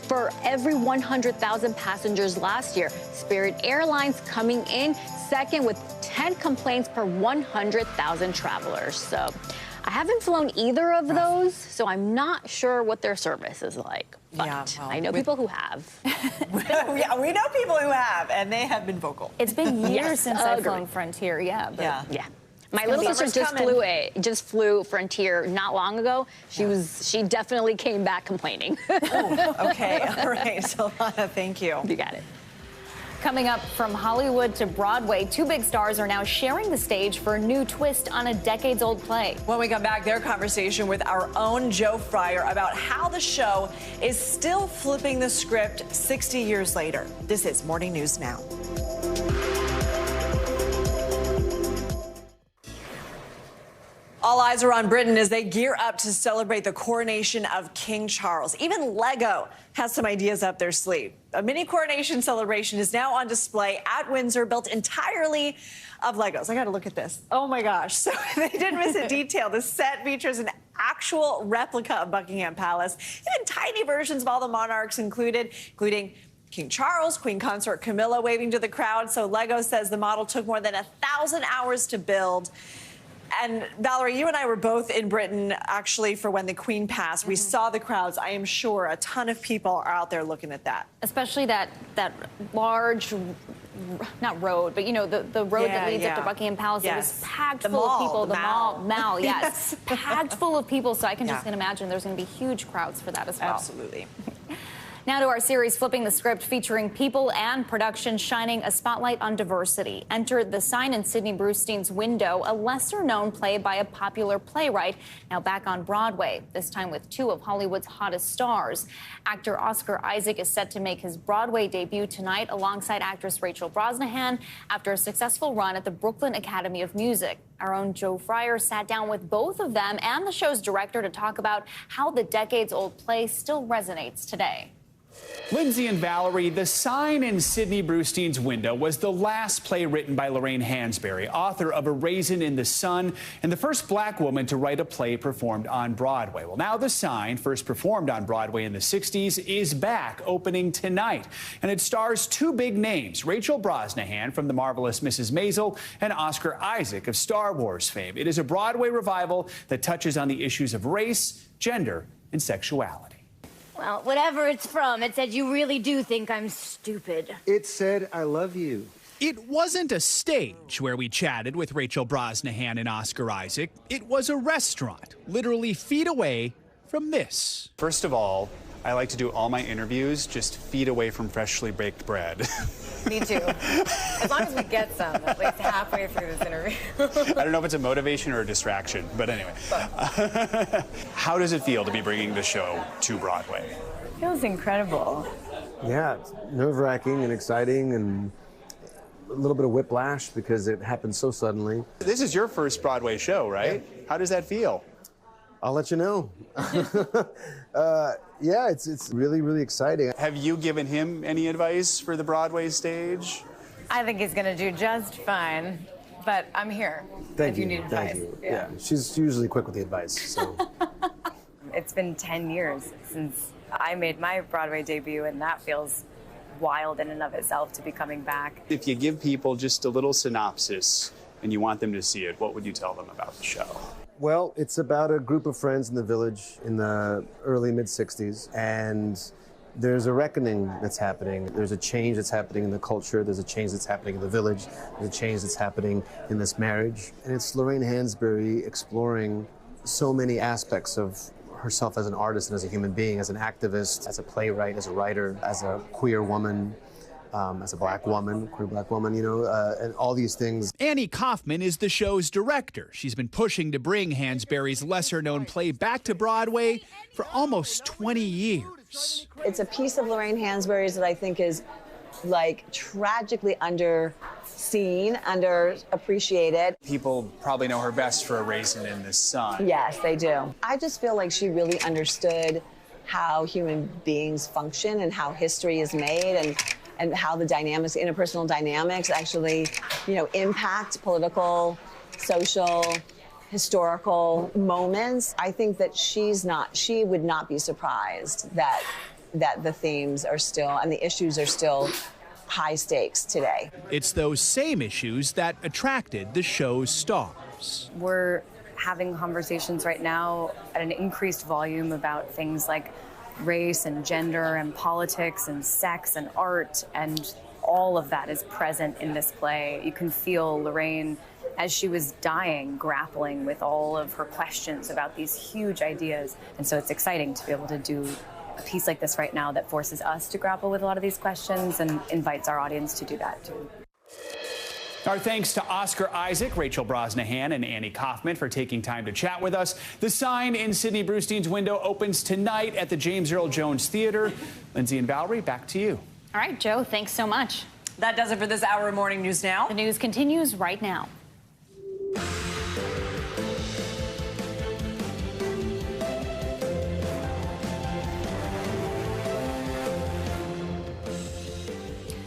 for every 100,000 passengers last year. Spirit Airlines coming in second with 10 complaints per 100,000 travelers. So I haven't flown either of those, so I'm not sure what their service is like. But yeah, well, I know people who have. Yeah, we know people who have, and they have been vocal. It's been years since I've flown Frontier, yeah. My little sister just flew Frontier not long ago. She definitely came back complaining. Oh, okay. All right. Silvana, thank you. You got it. Coming up, from Hollywood to Broadway, 2 big stars are now sharing the stage for a new twist on a decades-old play. When we come back, their conversation with our own Joe Fryer about how the show is still flipping the script 60 years later. This is Morning News Now. All eyes are on Britain as they gear up to celebrate the coronation of King Charles. Even Lego has some ideas up their sleeve. A mini coronation celebration is now on display at Windsor, built entirely of Legos. I got to look at this. Oh, my gosh. So they didn't miss a detail. The set features an actual replica of Buckingham Palace, even tiny versions of all the monarchs including King Charles, Queen Consort Camilla waving to the crowd. So Lego says the model took more than 1,000 hours to build. And Valerie, you and I were both in Britain, actually, for when the Queen passed. We saw the crowds. I am sure a ton of people are out there looking at that. Especially that large, not road, but, you know, the road that leads up to Buckingham Palace. It was packed full of people. The mall, yes. Packed full of people. So I can just imagine there's going to be huge crowds for that as well. Absolutely. Now to our series, Flipping the Script, featuring people and production shining a spotlight on diversity. Enter The Sign in Sidney Brustein's Window, a lesser-known play by a popular playwright, now back on Broadway, this time with two of Hollywood's hottest stars. Actor Oscar Isaac is set to make his Broadway debut tonight alongside actress Rachel Brosnahan after a successful run at the Brooklyn Academy of Music. Our own Joe Fryer sat down with both of them and the show's director to talk about how the decades-old play still resonates today. Lindsay and Valerie, The Sign in Sidney Brustein's Window was the last play written by Lorraine Hansberry, author of A Raisin in the Sun, and the first black woman to write a play performed on Broadway. Well, now The Sign, first performed on Broadway in the 60s, is back, opening tonight. And it stars two big names, Rachel Brosnahan from The Marvelous Mrs. Maisel and Oscar Isaac of Star Wars fame. It is a Broadway revival that touches on the issues of race, gender, and sexuality. Well, whatever it's from, it said you really do think I'm stupid. It said I love you. It wasn't a stage where we chatted with Rachel Brosnahan and Oscar Isaac. It was a restaurant, literally feet away from this. First of all, I like to do all my interviews just feet away from freshly baked bread. Me too. As long as we get some, at least halfway through this interview. I don't know if it's a motivation or a distraction, but anyway. How does it feel to be bringing the show to Broadway? It feels incredible. Yeah, it's nerve-wracking and exciting and a little bit of whiplash because it happened so suddenly. This is your first Broadway show, right? Yeah. How does that feel? I'll let you know. Yeah, it's really, really exciting. Have you given him any advice for the Broadway stage? I think he's going to do just fine, but I'm here if you need advice. Thank you. Yeah, she's usually quick with the advice. So. It's been 10 years since I made my Broadway debut, and that feels wild in and of itself to be coming back. If you give people just a little synopsis and you want them to see it, what would you tell them about the show? Well, it's about a group of friends in the village in the early mid-60s, and there's a reckoning that's happening. There's a change that's happening in the culture. There's a change that's happening in the village. There's a change that's happening in this marriage. And it's Lorraine Hansberry exploring so many aspects of herself as an artist and as a human being, as an activist, as a playwright, as a writer, as a queer woman. As a black woman, queer black woman, you know, and all these things. Annie Kaufman is the show's director. She's been pushing to bring Hansberry's lesser-known play back to Broadway for almost 20 years. It's a piece of Lorraine Hansberry's that I think is, like, tragically underseen, underappreciated. People probably know her best for A Raisin in the Sun. Yes, they do. I just feel like she really understood how human beings function and how history is made and how the dynamics, interpersonal dynamics actually, you know, impact political, social, historical moments. I think that she would not be surprised that the themes are still, and the issues are still high stakes today. It's those same issues that attracted the show's stars. We're having conversations right now at an increased volume about things like race and gender and politics and sex and art, and all of that is present in this play. You can feel Lorraine, as she was dying, grappling with all of her questions about these huge ideas. And so it's exciting to be able to do a piece like this right now that forces us to grapple with a lot of these questions and invites our audience to do that too. Our thanks to Oscar Isaac, Rachel Brosnahan, and Annie Kaufman for taking time to chat with us. The Sign in Sidney Brustein's Window opens tonight at the James Earl Jones Theater. Lindsay and Valerie, back to you. All right, Joe, thanks so much. That does it for this hour of Morning News Now. The news continues right now.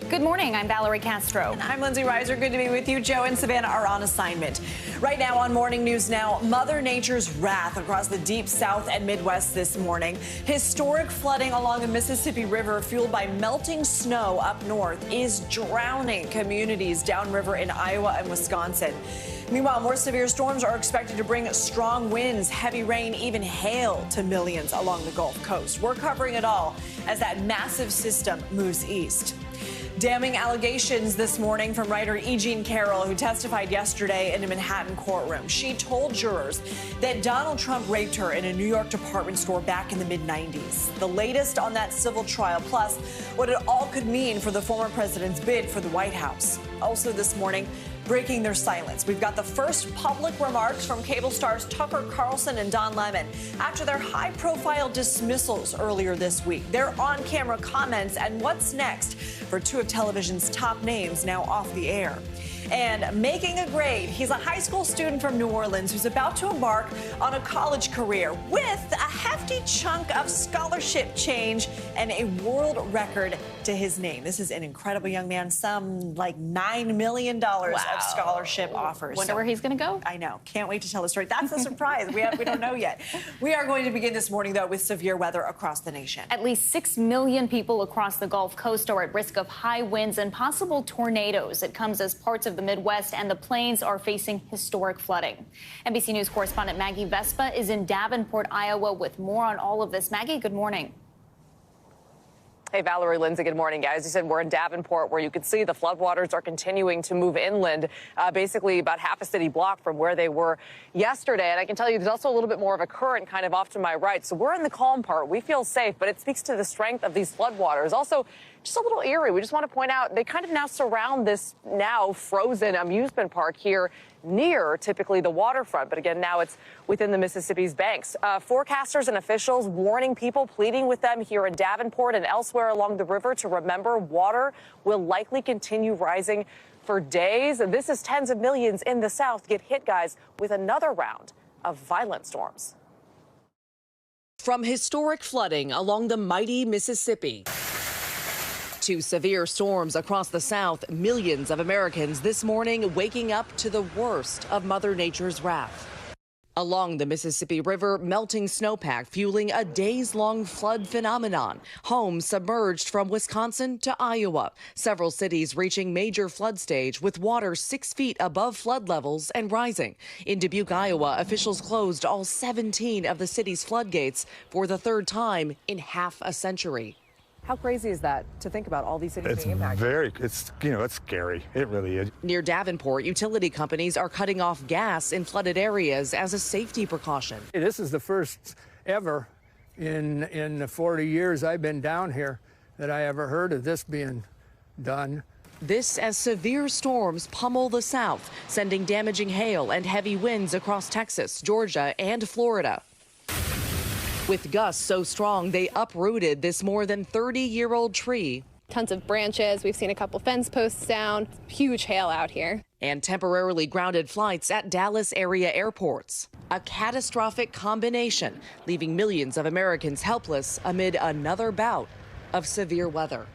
Good morning, I'm Valerie Castro. And I'm Lindsay Reiser. Good to be with you. Joe and Savannah are on assignment. Right now on Morning News Now, Mother Nature's wrath across the deep South and Midwest this morning. Historic flooding along the Mississippi River fueled by melting snow up north is drowning communities downriver in Iowa and Wisconsin. Meanwhile, more severe storms are expected to bring strong winds, heavy rain, even hail to millions along the Gulf Coast. We're covering it all as that massive system moves east. Damning allegations this morning from writer E. Jean Carroll, who testified yesterday in a Manhattan courtroom. She told jurors that Donald Trump raped her in a New York department store back in the mid-90s. The latest on that civil trial, plus what it all could mean for the former president's bid for the White House. Also this morning, breaking their silence. We've got the first public remarks from cable stars Tucker Carlson and Don Lemon after their high-profile dismissals earlier this week. Their on-camera comments and what's next for two of television's top names now off the air. And making a grade, he's a high school student from New Orleans who's about to embark on a college career with a hefty chunk of scholarship change and a world record to his name. This is an incredible young man, some like $9 million of scholarship offers. Wonder where he's going to go? I know. Can't wait to tell the story. That's a surprise. We don't know yet. We are going to begin this morning, though, with severe weather across the nation. At least 6 million people across the Gulf Coast are at risk of high winds and possible tornadoes. It comes as parts of the Midwest and the plains are facing historic flooding. NBC News correspondent Maggie Vespa is in Davenport, Iowa, with more on all of this. Maggie, good morning. Hey, Valerie, Lindsay, good morning, guys. You said we're in Davenport, where you can see the floodwaters are continuing to move inland, basically about half a city block from where they were yesterday. And I can tell you there's also a little bit more of a current kind of off to my right. So we're in the calm part. We feel safe, but it speaks to the strength of these floodwaters. Also, just a little eerie. We just want to point out they kind of now surround this now frozen amusement park here near typically the waterfront. But again, now it's within the Mississippi's banks. Forecasters and officials warning people, pleading with them here in Davenport and elsewhere along the river to remember water will likely continue rising for days. And this is tens of millions in the South get hit, guys, with another round of violent storms. From historic flooding along the mighty Mississippi to severe storms across the South, millions of Americans this morning waking up to the worst of Mother Nature's wrath. Along the Mississippi River, melting snowpack fueling a days-long flood phenomenon. Homes submerged from Wisconsin to Iowa. Several cities reaching major flood stage with water 6 feet above flood levels and rising. In Dubuque, Iowa, officials closed all 17 of the city's floodgates for the third time in half a century. How crazy is that to think about all these cities being impacted? It's scary. It really is. Near Davenport, utility companies are cutting off gas in flooded areas as a safety precaution. This is the first ever in the 40 years I've been down here that I ever heard of this being done. This as severe storms pummel the South, sending damaging hail and heavy winds across Texas, Georgia, and Florida. With gusts so strong, they uprooted this more than 30-year-old tree. Tons of branches. We've seen a couple fence posts down. Huge hail out here. And temporarily grounded flights at Dallas area airports. A catastrophic combination, leaving millions of Americans helpless amid another bout of severe weather.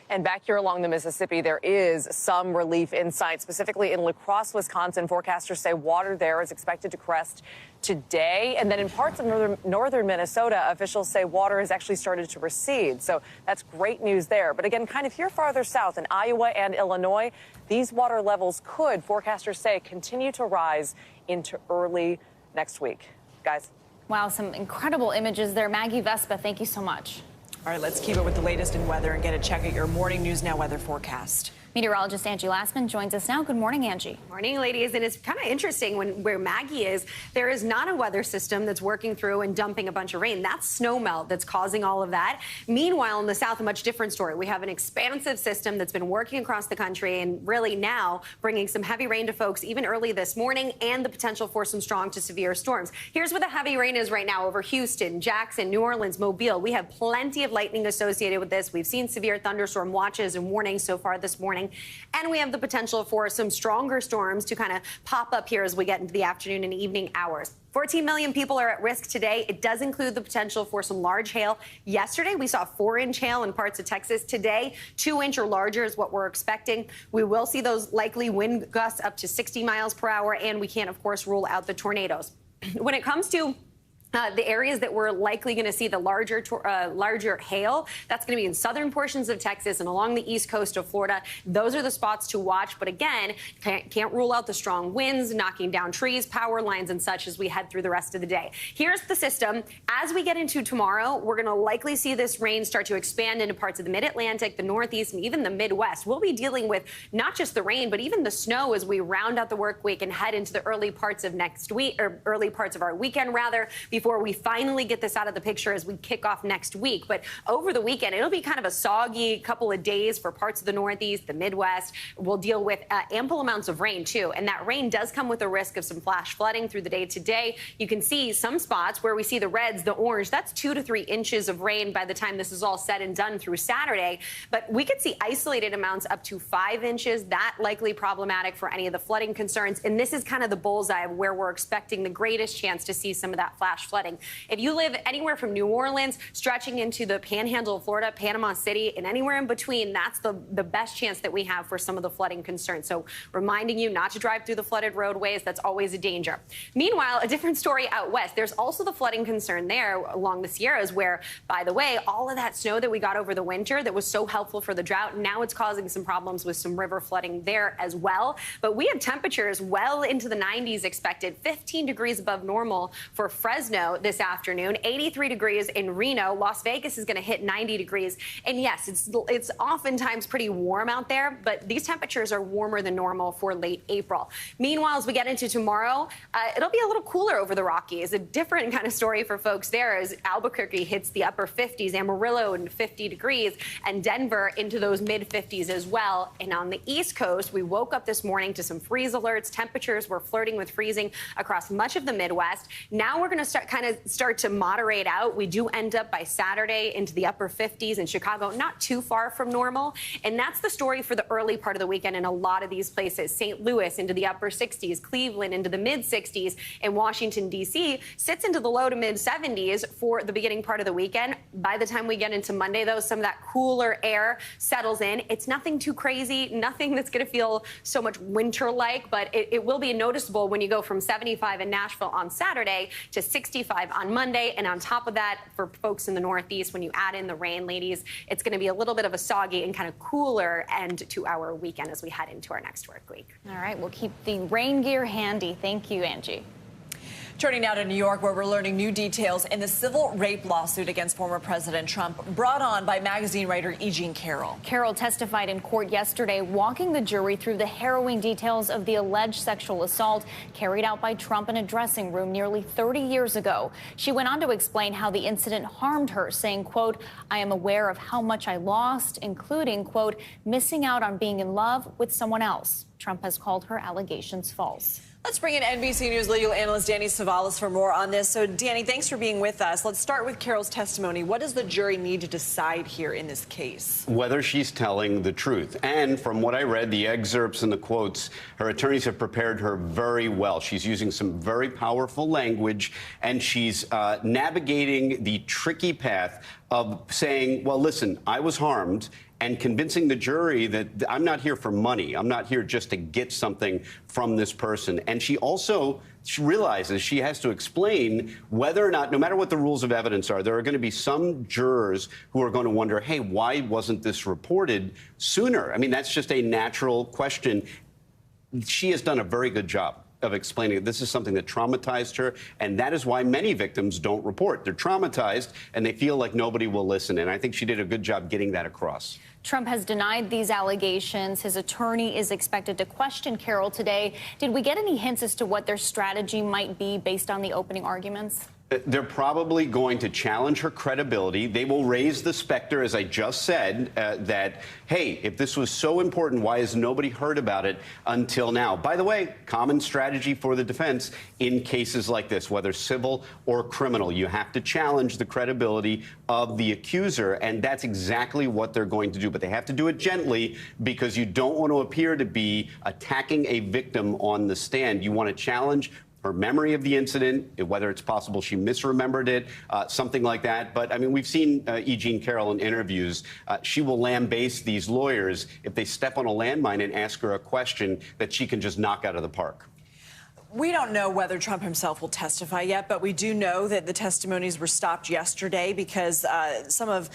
And back here along the Mississippi, there is some relief in sight, specifically in La Crosse, Wisconsin. Forecasters say water there is expected to crest today. And then in parts of northern Minnesota, officials say water has actually started to recede. So that's great news there. But again, kind of here farther south in Iowa and Illinois, these water levels could, forecasters say, continue to rise into early next week. Guys. Wow, some incredible images there. Maggie Vespa, thank you so much. All right, let's keep it with the latest in weather and get a check at your Morning News Now weather forecast. Meteorologist Angie Lassman joins us now. Good morning, Angie. Morning, ladies. And it's kind of interesting where Maggie is, there is not a weather system that's working through and dumping a bunch of rain. That's snow melt that's causing all of that. Meanwhile, in the South, a much different story. We have an expansive system that's been working across the country and really now bringing some heavy rain to folks even early this morning and the potential for some strong to severe storms. Here's where the heavy rain is right now over Houston, Jackson, New Orleans, Mobile. We have plenty of lightning associated with this. We've seen severe thunderstorm watches and warnings so far this morning. And we have the potential for some stronger storms to kind of pop up here as we get into the afternoon and evening hours. 14 million people are at risk today. It does include the potential for some large hail. Yesterday, we saw 4-inch hail in parts of Texas. Today, 2-inch or larger is what we're expecting. We will see those likely wind gusts up to 60 miles per hour, and we can't, of course, rule out the tornadoes. When it comes to The areas that we're likely going to see the larger hail, that's going to be in southern portions of Texas and along the east coast of Florida. Those are the spots to watch. But again, can't rule out the strong winds, knocking down trees, power lines and such as we head through the rest of the day. Here's the system. As we get into tomorrow, we're going to likely see this rain start to expand into parts of the mid-Atlantic, the Northeast, and even the Midwest. We'll be dealing with not just the rain, but even the snow as we round out the work week and head into the early parts of next week, or early parts of our weekend, rather, before we finally get this out of the picture as we kick off next week. But over the weekend, it'll be kind of a soggy couple of days for parts of the Northeast, the Midwest. We'll deal with ample amounts of rain, too. And that rain does come with a risk of some flash flooding through the day today. You can see some spots where we see the reds, the orange. That's 2 to 3 inches of rain by the time this is all said and done through Saturday. But we could see isolated amounts up to 5 inches. That likely problematic for any of the flooding concerns. And this is kind of the bullseye of where we're expecting the greatest chance to see some of that flash flooding. If you live anywhere from New Orleans, stretching into the panhandle of Florida, Panama City, and anywhere in between, that's the best chance that we have for some of the flooding concerns. So reminding you not to drive through the flooded roadways. That's always a danger. Meanwhile, a different story out west. There's also the flooding concern there along the Sierras where, by the way, all of that snow that we got over the winter that was so helpful for the drought, now it's causing some problems with some river flooding there as well. But we have temperatures well into the 90s expected, 15 degrees above normal for Fresno this afternoon, 83 degrees in Reno. Las Vegas is going to hit 90 degrees. And yes, it's oftentimes pretty warm out there, but these temperatures are warmer than normal for late April. Meanwhile, as we get into tomorrow, it'll be a little cooler over the Rockies. A different kind of story for folks there as Albuquerque hits the upper 50s, Amarillo in 50 degrees, and Denver into those mid 50s as well. And on the East Coast, we woke up this morning to some freeze alerts. Temperatures were flirting with freezing across much of the Midwest. Now we're going to start to moderate out. We do end up by Saturday into the upper 50s in Chicago, not too far from normal. And that's the story for the early part of the weekend in a lot of these places. St. Louis into the upper 60s, Cleveland into the mid 60s, and Washington, D.C. sits into the low to mid 70s for the beginning part of the weekend. By the time we get into Monday, though, some of that cooler air settles in. It's nothing too crazy, nothing that's going to feel so much winter-like, but it will be noticeable when you go from 75 in Nashville on Saturday to 65 on Monday. And on top of that, for folks in the Northeast, when you add in the rain, ladies, it's going to be a little bit of a soggy and kind of cooler end to our weekend as we head into our next work week. All right, we'll keep the rain gear handy. Thank you, Angie. Turning now to New York, where we're learning new details in the civil rape lawsuit against former President Trump, brought on by magazine writer E. Jean Carroll. Carroll testified in court yesterday, walking the jury through the harrowing details of the alleged sexual assault carried out by Trump in a dressing room nearly 30 years ago. She went on to explain how the incident harmed her, saying, quote, "I am aware of how much I lost, including, quote, missing out on being in love with someone else." Trump has called her allegations false. Let's bring in NBC News legal analyst Danny Savalas for more on this. So, Danny, thanks for being with us. Let's start with Carroll's testimony. What does the jury need to decide here in this case? Whether she's telling the truth. And from what I read, the excerpts and the quotes, her attorneys have prepared her very well. She's using some very powerful language, and she's navigating the tricky path of saying, well, listen, I was harmed, and convincing the jury that I'm not here for money. I'm not here just to get something from this person. And she realizes she has to explain whether or not, no matter what the rules of evidence are, there are going to be some jurors who are going to wonder, hey, why wasn't this reported sooner? I mean, that's just a natural question. She has done a very good job of explaining that this is something that traumatized her, and that is why many victims don't report. They're traumatized, and they feel like nobody will listen, and I think she did a good job getting that across. Trump has denied these allegations. His attorney is expected to question Carroll today. Did we get any hints as to what their strategy might be based on the opening arguments? They're probably going to challenge her credibility. They will raise the specter, as I just said, that, hey, if this was so important, why has nobody heard about it until now? By the way, common strategy for the defense in cases like this, whether civil or criminal. You have to challenge the credibility of the accuser, and that's exactly what they're going to do. But they have to do it gently because you don't want to appear to be attacking a victim on the stand. You want to challenge her memory of the incident, whether it's possible she misremembered it, something like that. But, I mean, we've seen E. Jean Carroll in interviews. She will lambaste these lawyers if they step on a landmine and ask her a question that she can just knock out of the park. We don't know whether Trump himself will testify yet, but we do know that the testimonies were stopped yesterday because some of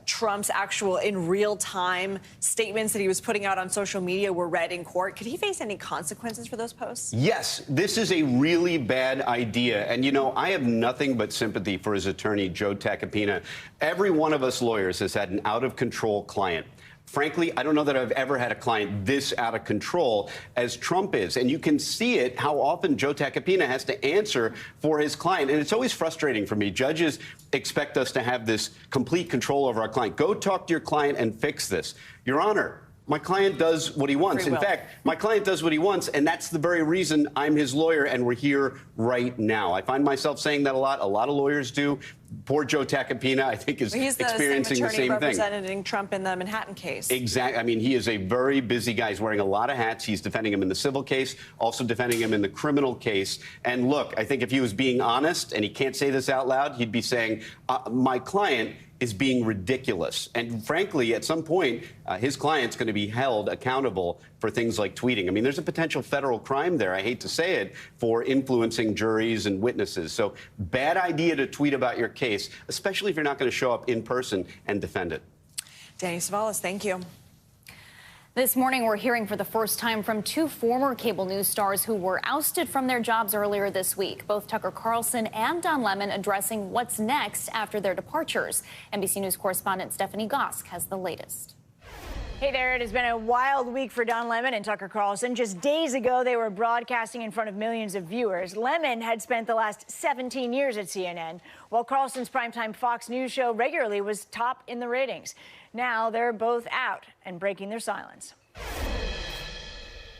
Trump's actual in real-time statements that he was putting out on social media were read in court. Could he face any consequences for those posts? Yes, this is a really bad idea. And, you know, I have nothing but sympathy for his attorney, Joe Tacopina. Every one of us lawyers has had an out-of-control client. Frankly, I don't know that I've ever had a client this out of control as Trump is. And you can see it, how often Joe Tacopina has to answer for his client. And it's always frustrating for me. Judges expect us to have this complete control over our client. Go talk to your client and fix this. Your Honor, my client does what he wants. In fact, my client does what he wants, and that's the very reason I'm his lawyer, and we're here right now. I find myself saying that a lot. A lot of lawyers do. Poor Joe Tacopina, I think, is experiencing the same thing. Representing Trump in the Manhattan case. Exactly. I mean, he is a very busy guy. He's wearing a lot of hats. He's defending him in the civil case, also defending him in the criminal case. And look, I think if he was being honest, and he can't say this out loud, he'd be saying, my client is being ridiculous. And frankly, at some point, his client's going to be held accountable for things like tweeting. I mean, there's a potential federal crime there, I hate to say it, for influencing juries and witnesses. So bad idea to tweet about your case, especially if you're not going to show up in person and defend it. Danny Savalas, thank you. This morning, we're hearing for the first time from two former cable news stars who were ousted from their jobs earlier this week. Both Tucker Carlson and Don Lemon addressing what's next after their departures. NBC News correspondent Stephanie Gosk has the latest. Hey there, it has been a wild week for Don Lemon and Tucker Carlson. Just days ago, they were broadcasting in front of millions of viewers. Lemon had spent the last 17 years at CNN, while Carlson's primetime Fox News show regularly was top in the ratings. Now they're both out and breaking their silence.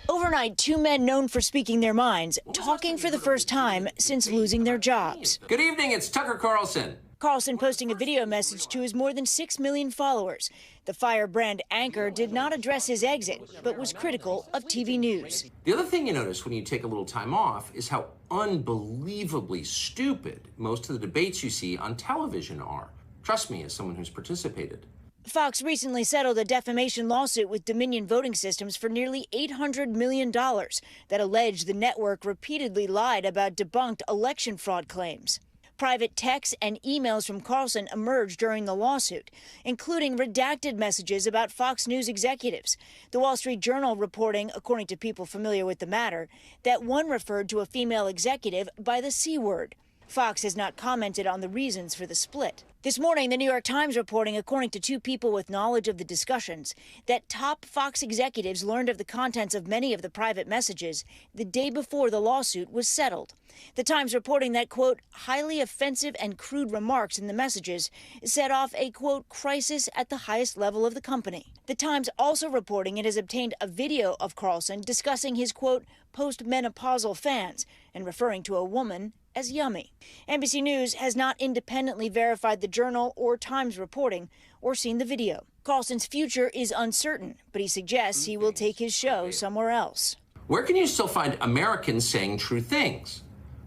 Overnight, two men known for speaking their minds, talking for the first time since losing their jobs. Good evening, it's Tucker Carlson. Carlson posting a video message to his more than 6 million followers. The firebrand anchor did not address his exit, but was critical of TV news. The other thing you notice when you take a little time off is how unbelievably stupid most of the debates you see on television are. Trust me, as someone who's participated. Fox recently settled a defamation lawsuit with Dominion Voting Systems for nearly $800 million that alleged the network repeatedly lied about debunked election fraud claims. Private texts and emails from Carlson emerged during the lawsuit, including redacted messages about Fox News executives. The Wall Street Journal reporting, according to people familiar with the matter, that one referred to a female executive by the C word. Fox has not commented on the reasons for the split. This morning, the New York Times reporting, according to two people with knowledge of the discussions, that top Fox executives learned of the contents of many of the private messages the day before the lawsuit was settled. The Times reporting that, quote, highly offensive and crude remarks in the messages set off a, quote, crisis at the highest level of the company. The Times also reporting it has obtained a video of Carlson discussing his, quote, postmenopausal fans and referring to a woman as yummy. NBC News has not independently verified the Journal or Times reporting or seen the video. Carlson's future is uncertain, but he suggests he will take his show somewhere else. Where can you still find Americans saying true things?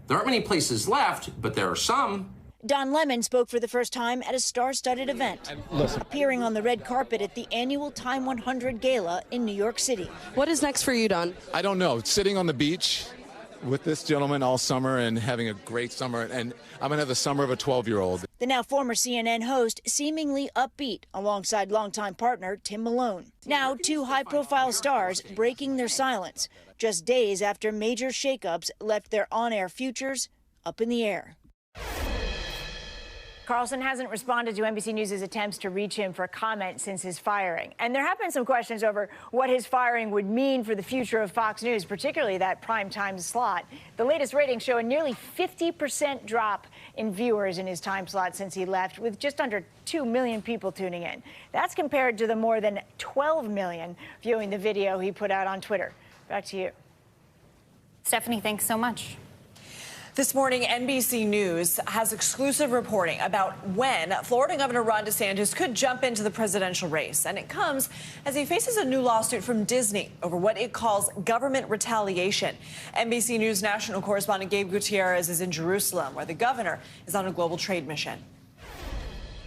There aren't many places left, but there are some. Don Lemon spoke for the first time at a star-studded event, appearing on the red carpet at the annual Time 100 Gala in New York City. What is next for you, Don? I don't know. Sitting on the beach with this gentleman all summer and having a great summer, and I'm going to have the summer of a 12-year-old. The now former CNN host seemingly upbeat alongside longtime partner Tim Malone. Now two high-profile stars breaking their silence just days after major shakeups left their on-air futures up in the air. Carlson hasn't responded to NBC News' attempts to reach him for comment since his firing. And there have been some questions over what his firing would mean for the future of Fox News, particularly that primetime slot. The latest ratings show a nearly 50% drop in viewers in his time slot since he left, with just under 2 million people tuning in. That's compared to the more than 12 million viewing the video he put out on Twitter. Back to you. Stephanie, thanks so much. This morning, NBC News has exclusive reporting about when Florida Governor Ron DeSantis could jump into the presidential race. And it comes as he faces a new lawsuit from Disney over what it calls government retaliation. NBC News national correspondent Gabe Gutierrez is in Jerusalem, where the governor is on a global trade mission.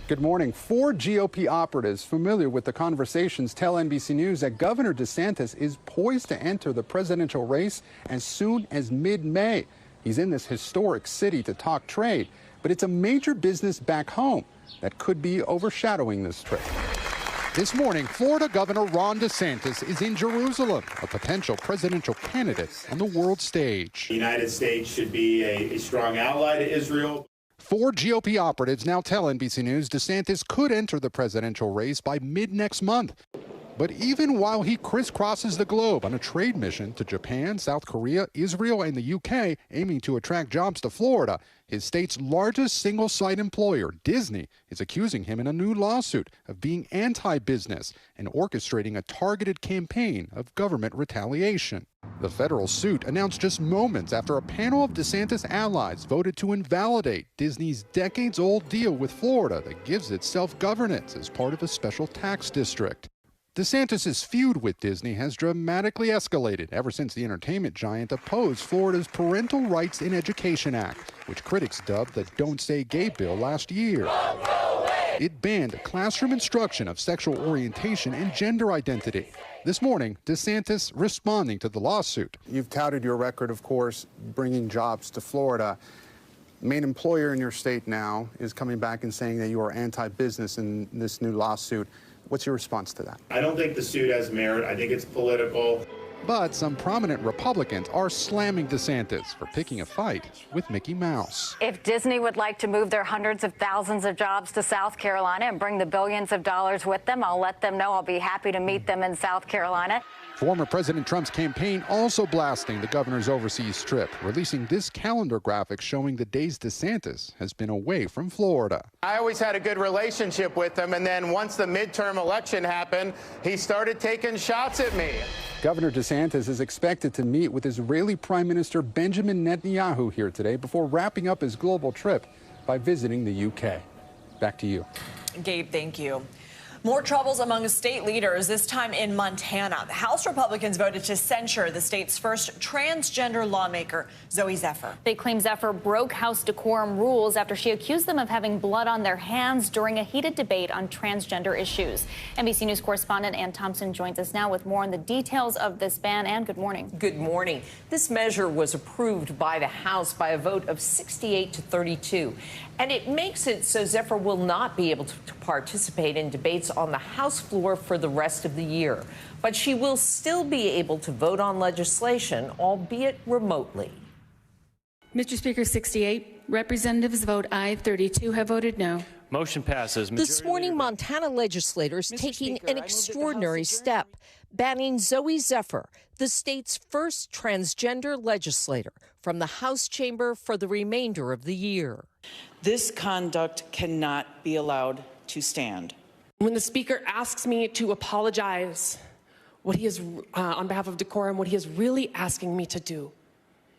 Good morning. 4 GOP operatives familiar with the conversations tell NBC News that Governor DeSantis is poised to enter the presidential race as soon as mid-May. He's in this historic city to talk trade, but it's a major business back home that could be overshadowing this trip. This morning, Florida Governor Ron DeSantis is in Jerusalem, a potential presidential candidate on the world stage. The United States should be a strong ally to Israel. 4 GOP operatives now tell NBC News DeSantis could enter the presidential race by mid-next month. But even while he crisscrosses the globe on a trade mission to Japan, South Korea, Israel, and the UK, aiming to attract jobs to Florida, his state's largest single-site employer, Disney, is accusing him in a new lawsuit of being anti-business and orchestrating a targeted campaign of government retaliation. The federal suit announced just moments after a panel of DeSantis allies voted to invalidate Disney's decades-old deal with Florida that gives it self-governance as part of a special tax district. DeSantis' feud with Disney has dramatically escalated ever since the entertainment giant opposed Florida's Parental Rights in Education Act, which critics dubbed the Don't Say Gay bill last year. It banned classroom instruction of sexual orientation and gender identity. This morning, DeSantis responding to the lawsuit. You've touted your record, of course, bringing jobs to Florida. Main employer in your state now is coming back and saying that you are anti-business in this new lawsuit. What's your response to that? I don't think the suit has merit. I think it's political. But some prominent Republicans are slamming DeSantis for picking a fight with Mickey Mouse. If Disney would like to move their hundreds of thousands of jobs to South Carolina and bring the billions of dollars with them, I'll let them know. I'll be happy to meet them in South Carolina. Former President Trump's campaign also blasting the governor's overseas trip, releasing this calendar graphic showing the days DeSantis has been away from Florida. I always had a good relationship with him, and then once the midterm election happened, he started taking shots at me. Governor DeSantis is expected to meet with Israeli Prime Minister Benjamin Netanyahu here today before wrapping up his global trip by visiting the UK. Back to you. Gabe, thank you. More troubles among state leaders, this time in Montana. House Republicans voted to censure the state's first transgender lawmaker, Zoe Zephyr. They claim Zephyr broke House decorum rules after she accused them of having blood on their hands during a heated debate on transgender issues. NBC News correspondent Ann Thompson joins us now with more on the details of this ban. Ann, good morning. Good morning. This measure was approved by the House by a vote of 68 to 32. And it makes it so Zephyr will not be able to participate in debates on the House floor for the rest of the year. But she will still be able to vote on legislation, albeit remotely. Mr. Speaker, 68 representatives vote aye, 32 have voted no. Motion passes. This morning, Montana legislators taking an extraordinary step, banning Zoe Zephyr, the state's first transgender legislator, from the House chamber for the remainder of the year. This conduct cannot be allowed to stand. When the Speaker asks me to apologize, what he is, on behalf of decorum, what he is really asking me to do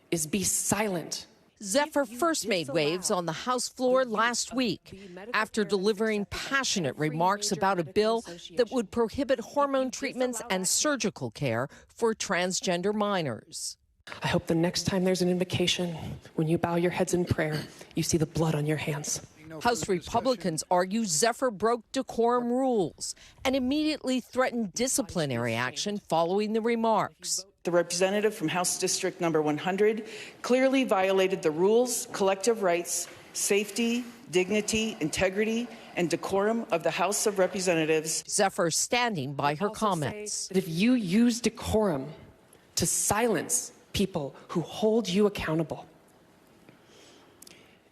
is be silent. Zephyr first made waves on the House floor last week after delivering passionate remarks about a bill that would prohibit hormone treatments and surgical care for transgender minors. I hope the next time there's an invocation, when you bow your heads in prayer, you see the blood on your hands. House Republicans argue Zephyr broke decorum rules and immediately threatened disciplinary action following the remarks. The representative from House District number 100 clearly violated the rules, collective rights, safety, dignity, integrity, and decorum of the House of Representatives. Zephyr standing by her comments. If you use decorum to silence people who hold you accountable,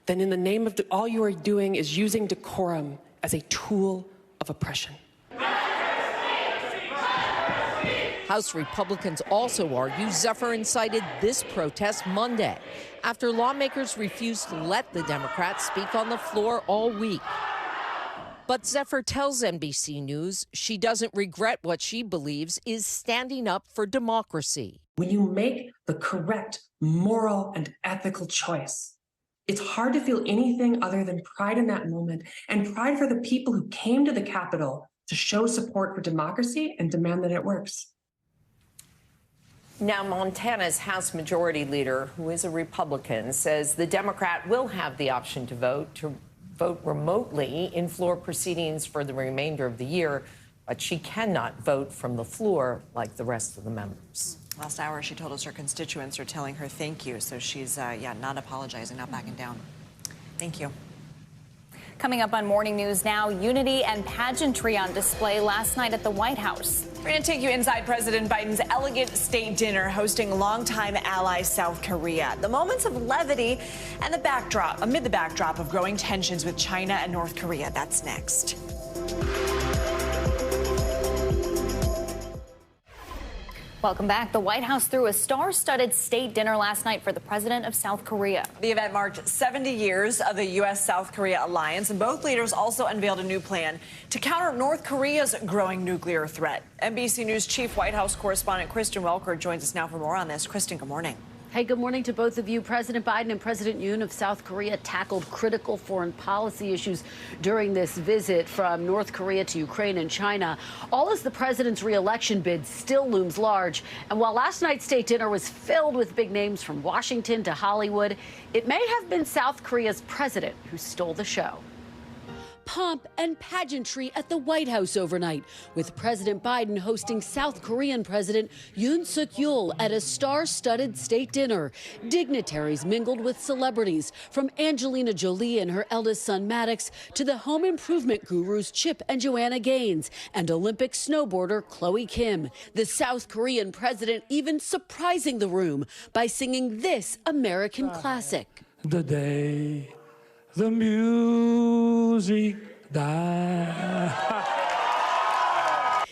then in the name of all you are doing is using decorum as a tool of oppression. House Republicans also argue Zephyr incited this protest Monday after lawmakers refused to let the Democrats speak on the floor all week. But Zephyr tells NBC News she doesn't regret what she believes is standing up for democracy. When you make the correct moral and ethical choice, it's hard to feel anything other than pride in that moment and pride for the people who came to the Capitol to show support for democracy and demand that it works. Now, Montana's House Majority Leader, who is a Republican, says the Democrat will have the option to vote to vote remotely in floor proceedings for the remainder of the year, but she cannot vote from the floor like the rest of the members. Last hour, she told us her constituents are telling her thank you, so she's, not apologizing, not backing down. Thank you. Coming up on Morning News Now, unity and pageantry on display last night at the White House. We're going to take you inside President Biden's elegant state dinner hosting longtime ally South Korea. The moments of levity and amid the backdrop of growing tensions with China and North Korea. That's next. Welcome back. The White House threw a star-studded state dinner last night for the president of South Korea. The event marked 70 years of the U.S. South Korea alliance, and both leaders also unveiled a new plan to counter North Korea's growing nuclear threat. NBC News chief White House correspondent Kristen Welker joins us now for more on this. Kristen, good morning. Hey, good morning to both of you. President Biden and President Yoon of South Korea tackled critical foreign policy issues during this visit from North Korea to Ukraine and China, all as the president's re-election bid still looms large. And while last night's state dinner was filled with big names from Washington to Hollywood, it may have been South Korea's president who stole the show. Pomp and pageantry at the White House overnight, with President Biden hosting South Korean President Yoon Yeol at a star-studded state dinner. Dignitaries mingled with celebrities, from Angelina Jolie and her eldest son Maddox to the home improvement gurus Chip and Joanna Gaines and Olympic snowboarder Chloe Kim. The South Korean president even surprising the room by singing this American classic. The day the music died.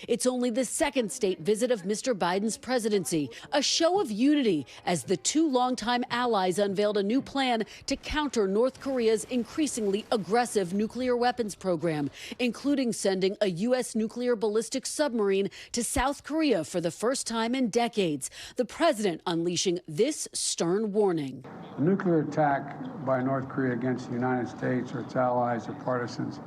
It's only the second state visit of Mr. Biden's presidency, a show of unity as the two longtime allies unveiled a new plan to counter North Korea's increasingly aggressive nuclear weapons program, including sending a U.S. nuclear ballistic submarine to South Korea for the first time in decades. The president unleashing this stern warning. A nuclear attack by North Korea against the United States or its allies or partisans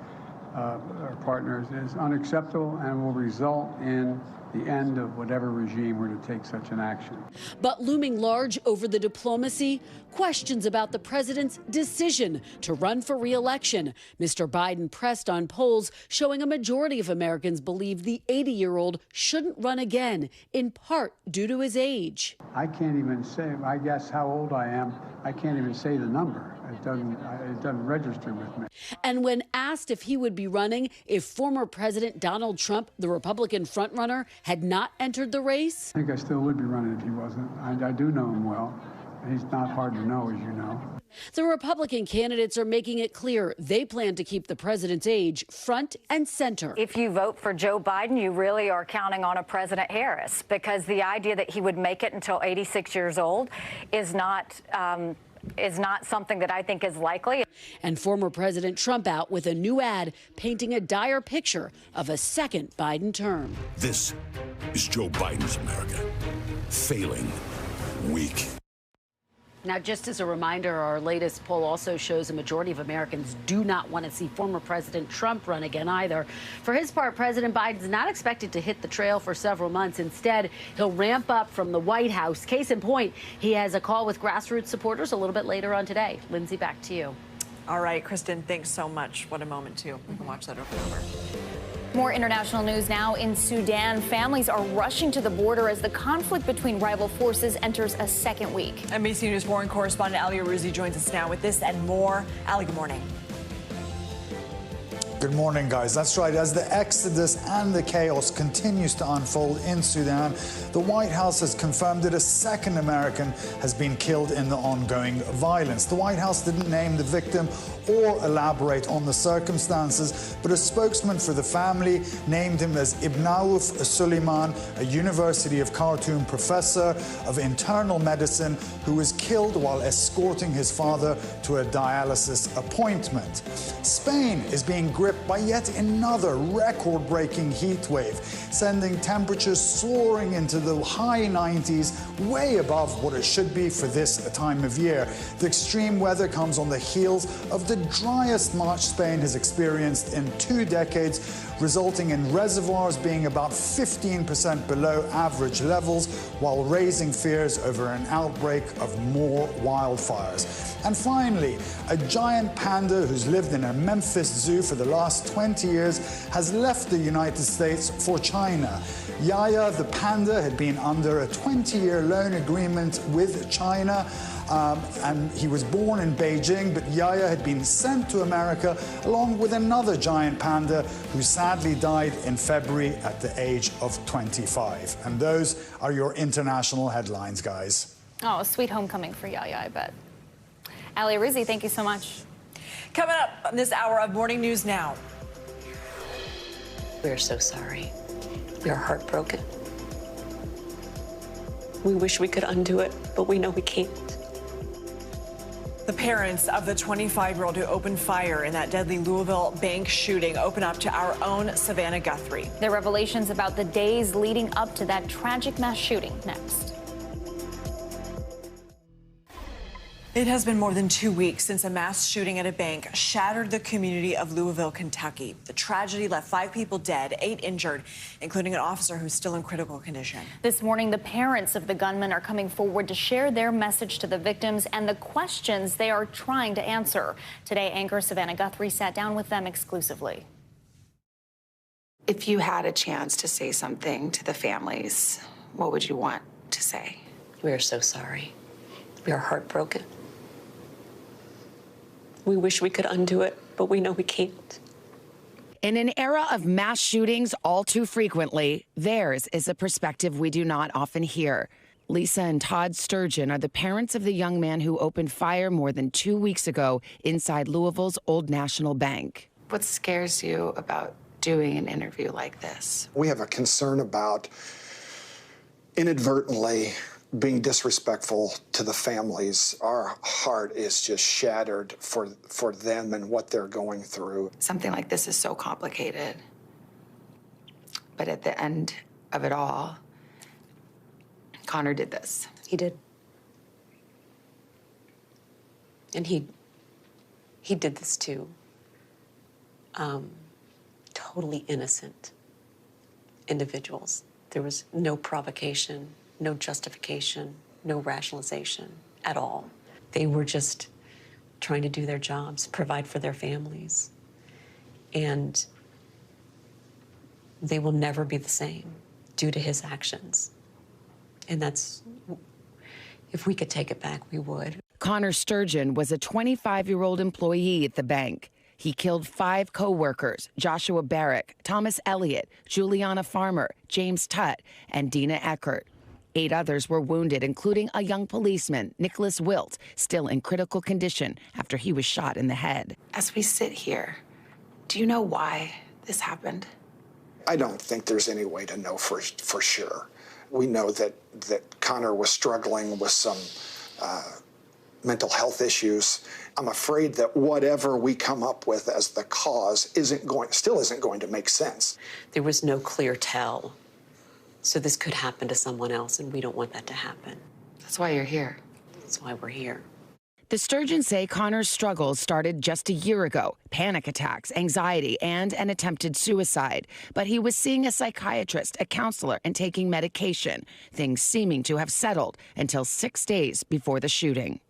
our partners is unacceptable and will result in the end of whatever regime were to take such an action. But looming large over the diplomacy, questions about the president's decision to run for re-election. Mr. Biden pressed on polls showing a majority of Americans believe the 80-year-old shouldn't run again, in part due to his age. I can't even say, I guess, how old I am. I can't even say the number. It doesn't register with me. And when asked if he would be running if former President Donald Trump, the Republican frontrunner, had not entered the race, I think I still would be running if he wasn't. I do know him well. He's not hard to know, as you know. The Republican candidates are making it clear they plan to keep the president's age front and center. If you vote for Joe Biden, you really are counting on a President Harris, because the idea that he would make it until 86 years old is not something that I think is likely. And former President Trump out with a new ad painting a dire picture of a second Biden term. This is Joe Biden's America. Failing, weak. Now, just as a reminder, our latest poll also shows a majority of Americans do not want to see former President Trump run again either. For his part, President Biden's not expected to hit the trail for several months. Instead, he'll ramp up from the White House. Case in point, he has a call with grassroots supporters a little bit later on today. Lindsay, back to you. All right, Kristen, thanks so much. What a moment, too. We can watch that over and over. More international news now. In Sudan, families are rushing to the border as the conflict between rival forces enters a second week. NBC News foreign correspondent Ali Arouzi joins us now with this and more. Ali, good morning. Good morning, guys. That's right. As the exodus and the chaos continues to unfold in Sudan, the White House has confirmed that a second American has been killed in the ongoing violence. The White House didn't name the victim or elaborate on the circumstances, but a spokesman for the family named him as Ibn Auf Suleiman, a University of Khartoum professor of internal medicine who was killed while escorting his father to a dialysis appointment. Spain is being gripped by yet another record-breaking heat wave, sending temperatures soaring into the high 90s way above what it should be for this time of year. The extreme weather comes on the heels of the driest March Spain has experienced in 2 decades, resulting in reservoirs being about 15% below average levels, while raising fears over an outbreak of more wildfires. And finally, a giant panda who's lived in a Memphis zoo for the last 20 years has left the United States for China. Yaya the panda had been under a 20-year loan agreement with China, and he was born in Beijing, but Yaya had been sent to America along with another giant panda who sadly died in February at the age of 25. And those are your international headlines, guys. Oh, a sweet homecoming for Yaya, I bet. Ali Rizzi, thank you so much. Coming up on this hour of Morning News Now. We are so sorry. We are heartbroken. We wish we could undo it, but we know we can't. The parents of the 25-year-old who opened fire in that deadly Louisville bank shooting open up to our own Savannah Guthrie. Their revelations about the days leading up to that tragic mass shooting next. It has been more than 2 weeks since a mass shooting at a bank shattered the community of Louisville, Kentucky. The tragedy left 5 people dead, 8 injured, including an officer who's still in critical condition. This morning, the parents of the gunman are coming forward to share their message to the victims and the questions they are trying to answer. Today, anchor Savannah Guthrie sat down with them exclusively. If you had a chance to say something to the families, what would you want to say? We are so sorry. We are heartbroken. We wish we could undo it, but we know we can't. In an era of mass shootings all too frequently, theirs is a perspective we do not often hear. Lisa and Todd Sturgeon are the parents of the young man who opened fire more than 2 weeks ago inside Louisville's Old National Bank. What scares you about doing an interview like this? We have a concern about inadvertently being disrespectful to the families. Our heart is just shattered for them and what they're going through. Something like this is so complicated. But at the end of it all, Connor did this. He did. And he did this to totally innocent individuals. There was no provocation, no justification, no rationalization at all. They were just trying to do their jobs, provide for their families. And they will never be the same due to his actions. And that's, if we could take it back, we would. Connor Sturgeon was a 25-year-old employee at the bank. He killed 5 co-workers, Joshua Barrick, Thomas Elliott, Juliana Farmer, James Tutt, and Dina Eckert. 8 others were wounded, including a young policeman, Nicholas Wilt, still in critical condition after he was shot in the head. As we sit here, do you know why this happened? I don't think there's any way to know for sure. We know that Connor was struggling with some mental health issues. I'm afraid that whatever we come up with as the cause still isn't going to make sense. There was no clear tell. So this could happen to someone else, and we don't want that to happen. That's why you're here. That's why we're here. The Sturgeons say Connor's struggles started just a year ago. Panic attacks, anxiety, and an attempted suicide. But he was seeing a psychiatrist, a counselor, and taking medication, things seeming to have settled until 6 days before the shooting.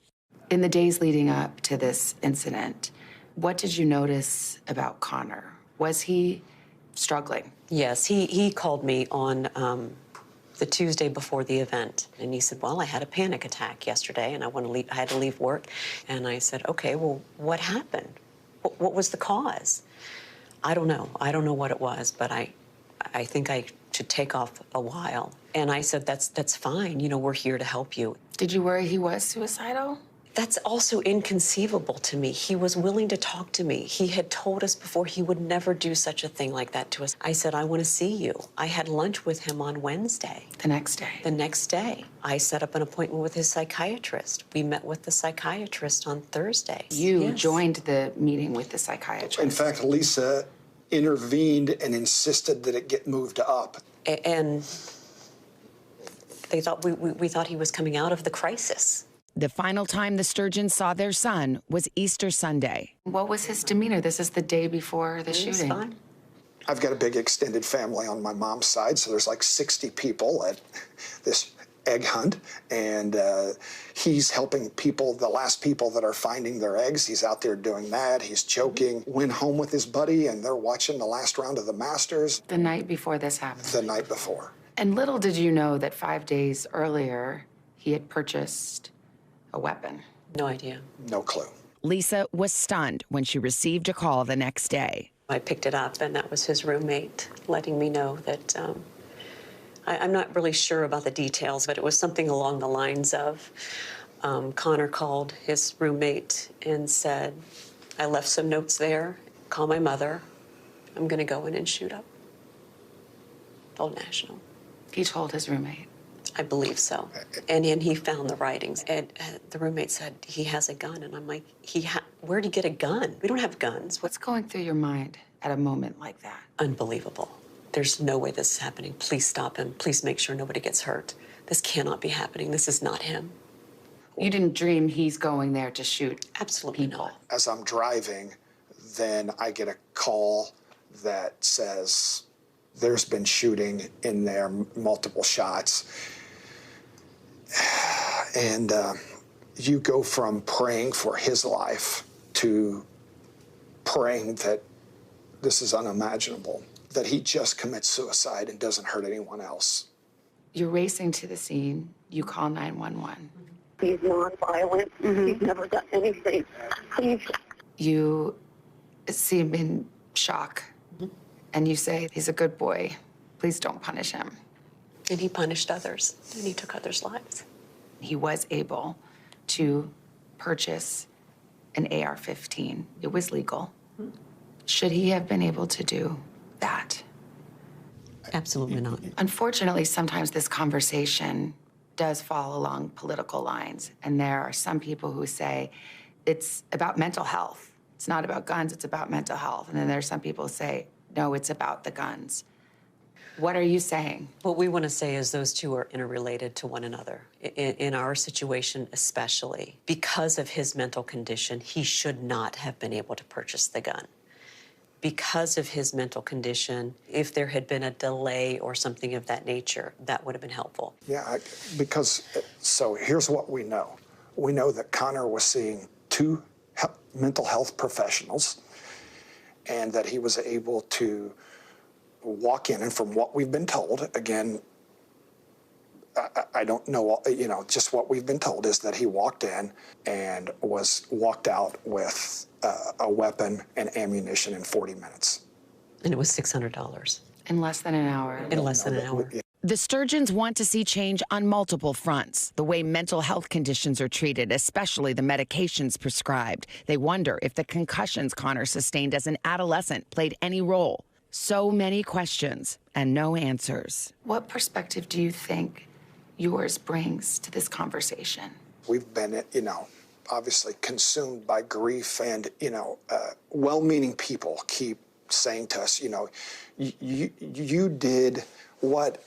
In the days leading up to this incident, what did you notice about Connor? Was he struggling? Yes, he called me on the Tuesday before the event, and he said, well, I had a panic attack yesterday, and I had to leave work. And I said, okay, well, what happened? What was the cause? I don't know. I don't know what it was, but I think I should take off a while. And I said, that's fine. You know, we're here to help you. Did you worry he was suicidal? That's also inconceivable to me. He was willing to talk to me. He had told us before he would never do such a thing like that to us. I said, I want to see you. I had lunch with him on Wednesday. The next day? The next day. I set up an appointment with his psychiatrist. We met with the psychiatrist on Thursday. You joined the meeting with the psychiatrist? In fact, Lisa intervened and insisted that it get moved up. And They thought we thought he was coming out of the crisis. The final time the Sturgeons saw their son was Easter Sunday. What was his demeanor? This is the day before the shooting. Fine. I've got a big extended family on my mom's side, so there's like 60 people at this egg hunt, and he's helping people, the last people that are finding their eggs. He's out there doing that. He's joking. Went home with his buddy, and they're watching the last round of the Masters. The night before this happened? The night before. And little did you know that 5 days earlier, he had purchased a weapon. No idea. No clue. Lisa was stunned when she received a call the next day. I picked it up, and that was his roommate letting me know that I'm not really sure about the details, but it was something along the lines of Connor called his roommate and said, I left some notes there. Call my mother. I'm going to go in and shoot up Old National. He told his roommate? I believe so. And he found the writings. And the roommate said, he has a gun. And I'm like, where'd he get a gun? We don't have guns. What's going through your mind at a moment like that? Unbelievable. There's no way this is happening. Please stop him. Please make sure nobody gets hurt. This cannot be happening. This is not him. You didn't dream he's going there to shoot Absolutely people. not. As I'm driving, then I get a call that says there's been shooting in there, multiple shots. And you go from praying for his life to praying that this is unimaginable, that he just commits suicide and doesn't hurt anyone else. You're racing to the scene. You call 911. He's nonviolent. He's never done anything. Please. You seem in shock, and you say, he's a good boy. Please don't punish him. And he punished others, and he took others' lives. He was able to purchase an AR-15. It was legal. Should he have been able to do that? Absolutely not. Unfortunately, sometimes this conversation does fall along political lines, and there are some people who say it's about mental health. It's not about guns, it's about mental health. And then there are some people who say, no, it's about the guns. What are you saying? What we want to say is those two are interrelated to one another. In our situation especially, because of his mental condition, he should not have been able to purchase the gun. Because of his mental condition, if there had been a delay or something of that nature, that would have been helpful. Yeah, so here's what we know. We know that Connor was seeing two mental health professionals and that he was able to walk in, and from what we've been told, again, I don't know, just what we've been told is that he walked in and walked out with a weapon and ammunition in 40 minutes. And it was $600. In less than an hour. In less than an hour. The Sturgeons want to see change on multiple fronts. The way mental health conditions are treated, especially the medications prescribed. They wonder if the concussions Connor sustained as an adolescent played any role. So many questions and no answers. What perspective do you think yours brings to this conversation? We've been, obviously consumed by grief, and, well-meaning people keep saying to us, you did what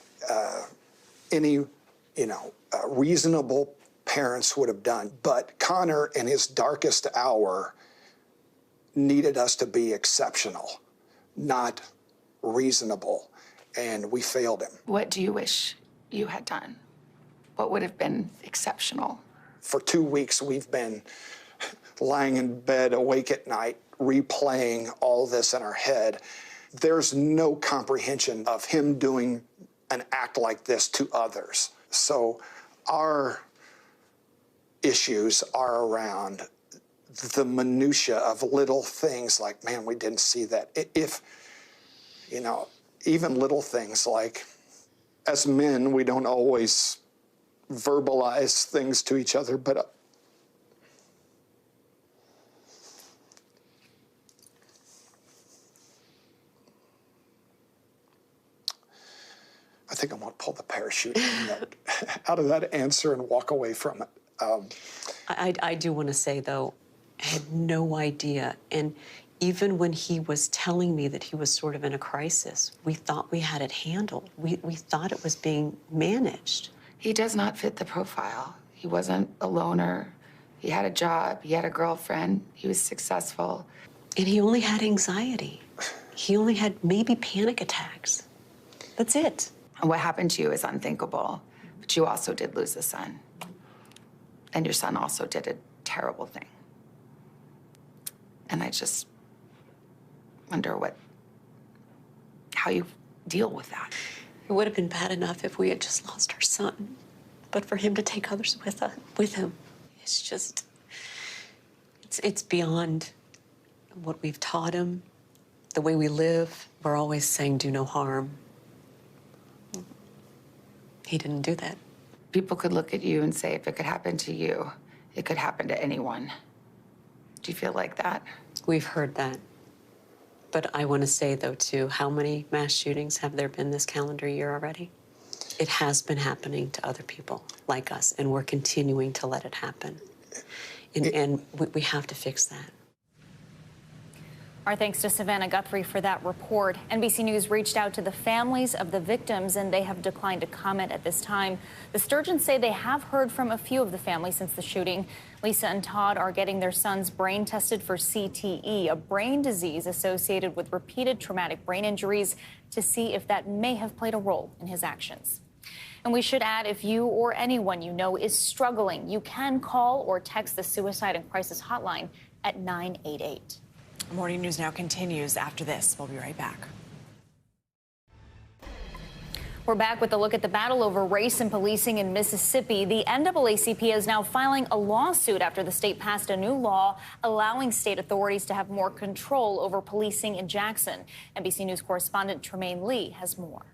any, reasonable parents would have done. But Connor, in his darkest hour, needed us to be exceptional, not reasonable, and we failed him. What do you wish you had done? What would have been exceptional? For 2 weeks, we've been lying in bed awake at night, replaying all this in our head. There's no comprehension of him doing an act like this to others. So our issues are around the minutia of little things like, man, we didn't see that. If, even little things like, as men, we don't always verbalize things to each other, but I think I'm going to pull the parachute out of that answer and walk away from it. I do want to say, though, I had no idea. And even when he was telling me that he was sort of in a crisis, we thought we had it handled. We thought it was being managed. He does not fit the profile. He wasn't a loner. He had a job. He had a girlfriend. He was successful. And he only had anxiety. He only had maybe panic attacks. That's it. And what happened to you is unthinkable. But you also did lose a son. And your son also did a terrible thing. And I just wonder how you deal with that. It would have been bad enough if we had just lost our son. But for him to take others with him, it's just, it's beyond what we've taught him, the way we live. We're always saying, do no harm. He didn't do that. People could look at you and say, if it could happen to you, it could happen to anyone. Do you feel like that? We've heard that. But I want to say, though, too, how many mass shootings have there been this calendar year already? It has been happening to other people like us, and we're continuing to let it happen. And we have to fix that. Our thanks to Savannah Guthrie for that report. NBC News reached out to the families of the victims, and they have declined to comment at this time. The Sturgeons say they have heard from a few of the families since the shooting. Lisa and Todd are getting their son's brain tested for CTE, a brain disease associated with repeated traumatic brain injuries, to see if that may have played a role in his actions. And we should add, if you or anyone you know is struggling, you can call or text the Suicide and Crisis Hotline at 988. Morning News Now continues after this. We'll be right back. We're back with a look at the battle over race and policing in Mississippi. The NAACP is now filing a lawsuit after the state passed a new law allowing state authorities to have more control over policing in Jackson. NBC News correspondent Tremaine Lee has more.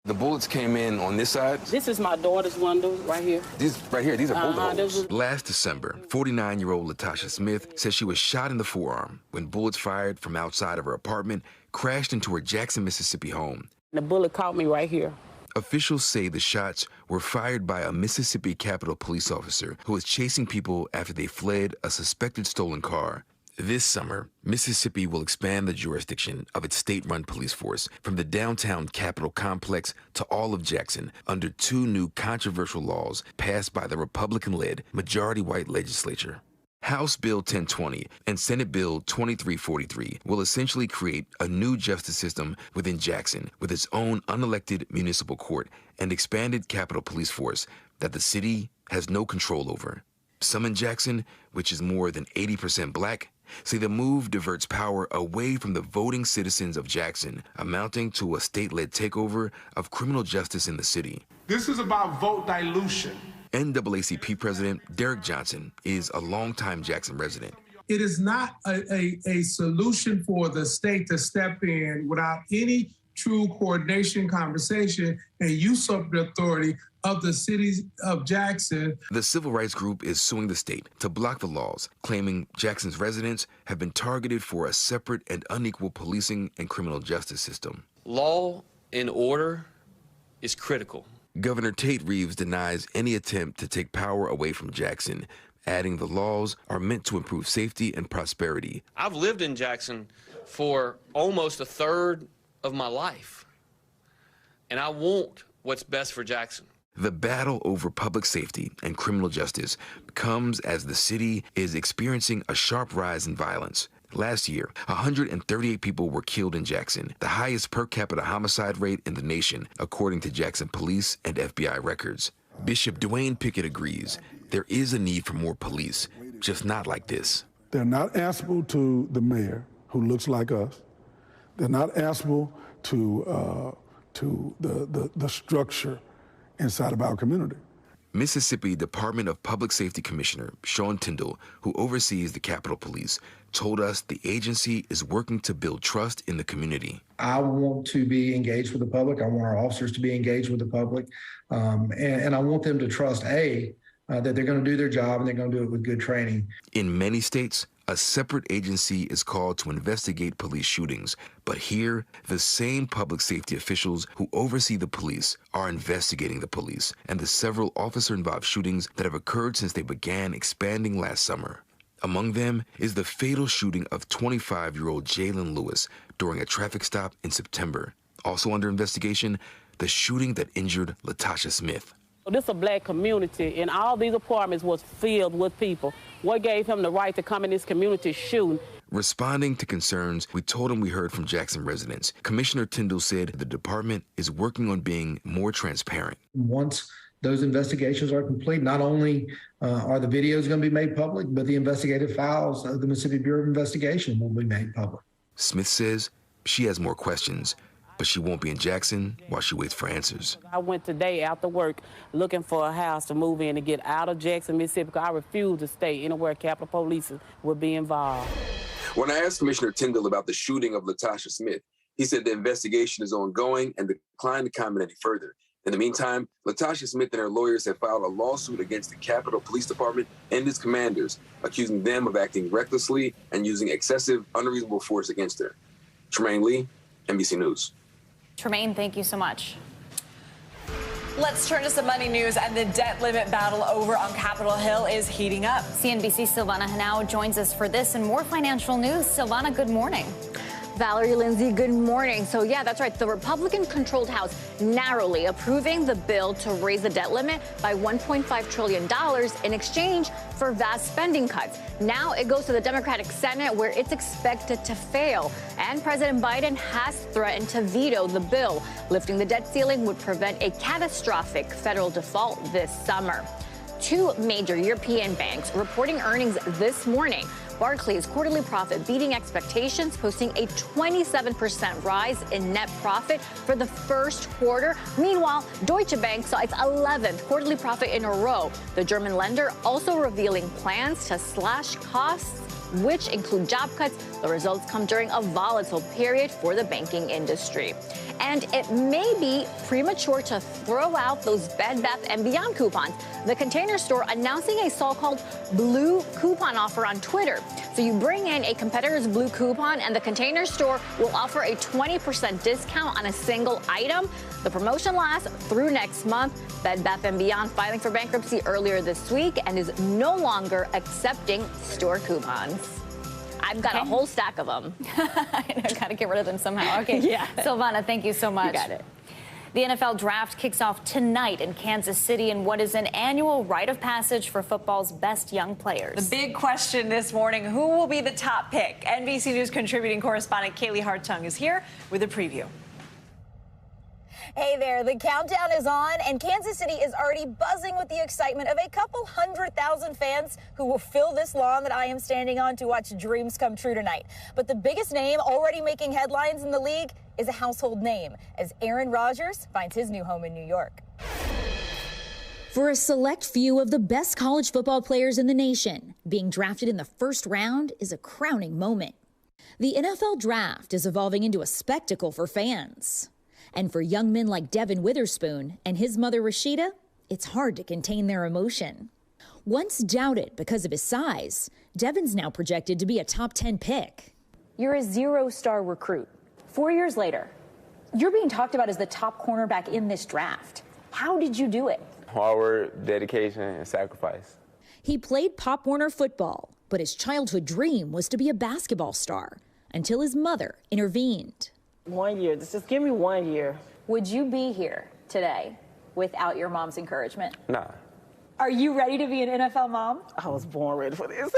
The bullets came in on this side. This is my daughter's window right here. These are bullet holes. Last December, 49-year-old Latasha Smith says she was shot in the forearm when bullets fired from outside of her apartment crashed into her Jackson, Mississippi home. The bullet caught me right here. Officials say the shots were fired by a Mississippi Capitol police officer who was chasing people after they fled a suspected stolen car. This summer, Mississippi will expand the jurisdiction of its state-run police force from the downtown Capitol complex to all of Jackson under two new controversial laws passed by the Republican-led majority-white legislature. House Bill 1020 and Senate Bill 2343 will essentially create a new justice system within Jackson with its own unelected municipal court and expanded Capitol Police force that the city has no control over. Some in Jackson, which is more than 80% black, say the move diverts power away from the voting citizens of Jackson, amounting to a state-led takeover of criminal justice in the city. This is about vote dilution. NAACP President Derek Johnson is a longtime Jackson resident. It is not a solution for the state to step in without any true coordination, conversation, and usurp the authority of the cities of Jackson. The civil rights group is suing the state to block the laws, claiming Jackson's residents have been targeted for a separate and unequal policing and criminal justice system. Law and order is critical. Governor Tate Reeves denies any attempt to take power away from Jackson, adding the laws are meant to improve safety and prosperity. I've lived in Jackson for almost a third of my life, and I want what's best for Jackson. The battle over public safety and criminal justice comes as the city is experiencing a sharp rise in violence. Last year, 138 people were killed in Jackson, the highest per capita homicide rate in the nation, according to Jackson police and FBI records. Bishop Dwayne Pickett agrees there is a need for more police, just not like this. They're not answerable to the mayor, who looks like us. They're not answerable to the structure inside of our community. Mississippi Department of Public Safety Commissioner Sean Tyndall, who oversees the Capitol Police, told us the agency is working to build trust in the community. I want to be engaged with the public. I want our officers to be engaged with the public. And I want them to trust, that they're going to do their job and they're going to do it with good training. In many states, a separate agency is called to investigate police shootings. But here, the same public safety officials who oversee the police are investigating the police and the several officer-involved shootings that have occurred since they began expanding last summer. Among them is the fatal shooting of 25-year-old Jalen Lewis during a traffic stop in September. Also under investigation, the shooting that injured Latasha Smith. This is a black community, and all these apartments was filled with people. What gave him the right to come in this community shooting? Responding to concerns we told him we heard from Jackson residents, Commissioner Tyndall said the department is working on being more transparent. Once those investigations are complete, not only are the videos going to be made public, but the investigative files of the Mississippi Bureau of Investigation will be made public. Smith says she has more questions, but she won't be in Jackson while she waits for answers. I went today after work looking for a house to move in and get out of Jackson, Mississippi, because I refuse to stay anywhere Capitol Police would be involved. When I asked Commissioner Tyndall about the shooting of Latasha Smith, he said the investigation is ongoing and declined to comment any further. In the meantime, Latasha Smith and her lawyers have filed a lawsuit against the Capitol Police Department and its commanders, accusing them of acting recklessly and using excessive, unreasonable force against her. Tremaine Lee, NBC News. Tremaine, thank you so much. Let's turn to some money news, and the debt limit battle over on Capitol Hill is heating up. CNBC's Silvana Henao joins us for this and more financial news. Silvana, good morning. Valerie, Lindsay, good morning. So yeah, that's right. The Republican-controlled House narrowly approving the bill to raise the debt limit by $1.5 trillion in exchange for vast spending cuts. Now it goes to the Democratic Senate, where it's expected to fail. And President Biden has threatened to veto the bill. Lifting the debt ceiling would prevent a catastrophic federal default this summer. Two major European banks reporting earnings this morning. Barclays' quarterly profit beating expectations, posting a 27% rise in net profit for the first quarter. Meanwhile, Deutsche Bank saw its 11th quarterly profit in a row. The German lender also revealing plans to slash costs, which include job cuts. The results come during a volatile period for the banking industry. And it may be premature to throw out those Bed Bath & Beyond coupons. The Container Store announcing a so-called blue coupon offer on Twitter. So you bring in a competitor's blue coupon and the Container Store will offer a 20% discount on a single item. The promotion lasts through next month. Bed Bath & Beyond filing for bankruptcy earlier this week and is no longer accepting store coupons. I've got a whole stack of them. I've got to get rid of them somehow. Okay, Yeah. Silvana, thank you so much. You got it. The NFL draft kicks off tonight in Kansas City in what is an annual rite of passage for football's best young players. The big question this morning, who will be the top pick? NBC News contributing correspondent Kaylee Hartung is here with a preview. Hey there, the countdown is on, and Kansas City is already buzzing with the excitement of a couple 100,000 fans who will fill this lawn that I am standing on to watch dreams come true tonight. But the biggest name already making headlines in the league is a household name, as Aaron Rodgers finds his new home in New York. For a select few of the best college football players in the nation, being drafted in the first round is a crowning moment. The NFL draft is evolving into a spectacle for fans. And for young men like Devin Witherspoon and his mother Rashida, it's hard to contain their emotion. Once doubted because of his size, Devin's now projected to be a top 10 pick. You're a zero-star recruit. 4 years later, you're being talked about as the top cornerback in this draft. How did you do it? Hard work, dedication, and sacrifice. He played Pop Warner football, but his childhood dream was to be a basketball star until his mother intervened. 1 year, just give me 1 year. Would you be here today without your mom's encouragement? Nah. Are you ready to be an NFL mom? I was born ready for this.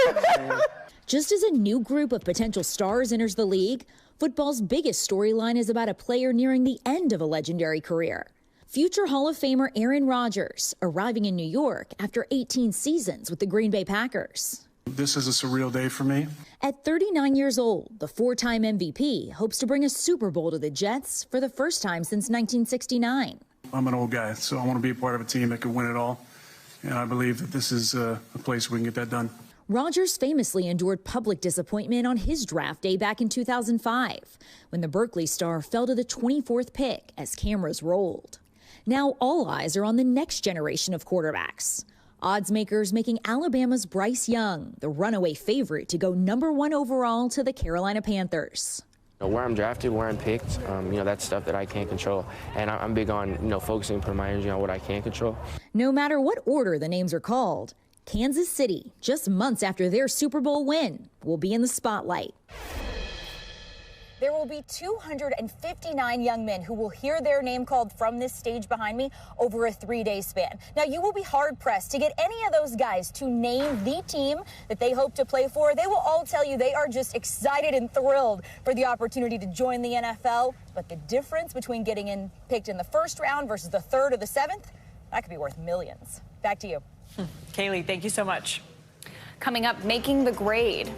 Just as a new group of potential stars enters the league, football's biggest storyline is about a player nearing the end of a legendary career. Future Hall of Famer Aaron Rodgers arriving in New York after 18 seasons with the Green Bay Packers. This is a surreal day for me. At 39 years old, the four-time MVP hopes to bring a Super Bowl to the Jets for the first time since 1969. I'm an old guy, so I want to be a part of a team that can win it all. And I believe that this is a place where we can get that done. Rodgers famously endured public disappointment on his draft day back in 2005, when the Berkeley star fell to the 24th pick as cameras rolled. Now all eyes are on the next generation of quarterbacks. Odds makers making Alabama's Bryce Young the runaway favorite to go #1 overall to the Carolina Panthers. Where I'm drafted, where I'm picked, that's stuff that I can't control. And I'm big on, focusing, putting my energy on what I can control. No matter what order the names are called, Kansas City, just months after their Super Bowl win, will be in the spotlight. There will be 259 young men who will hear their name called from this stage behind me over a 3-day span. Now, you will be hard-pressed to get any of those guys to name the team that they hope to play for. They will all tell you they are just excited and thrilled for the opportunity to join the NFL. But the difference between getting picked in the first round versus the third or the seventh, that could be worth millions. Back to you. Kaylee, thank you so much. Coming up, making the grade.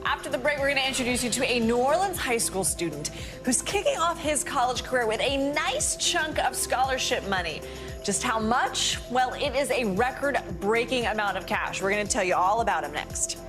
After the break, we're going to introduce you to a New Orleans high school student who's kicking off his college career with a nice chunk of scholarship money. Just how much? Well, it is a record-breaking amount of cash. We're going to tell you all about him next.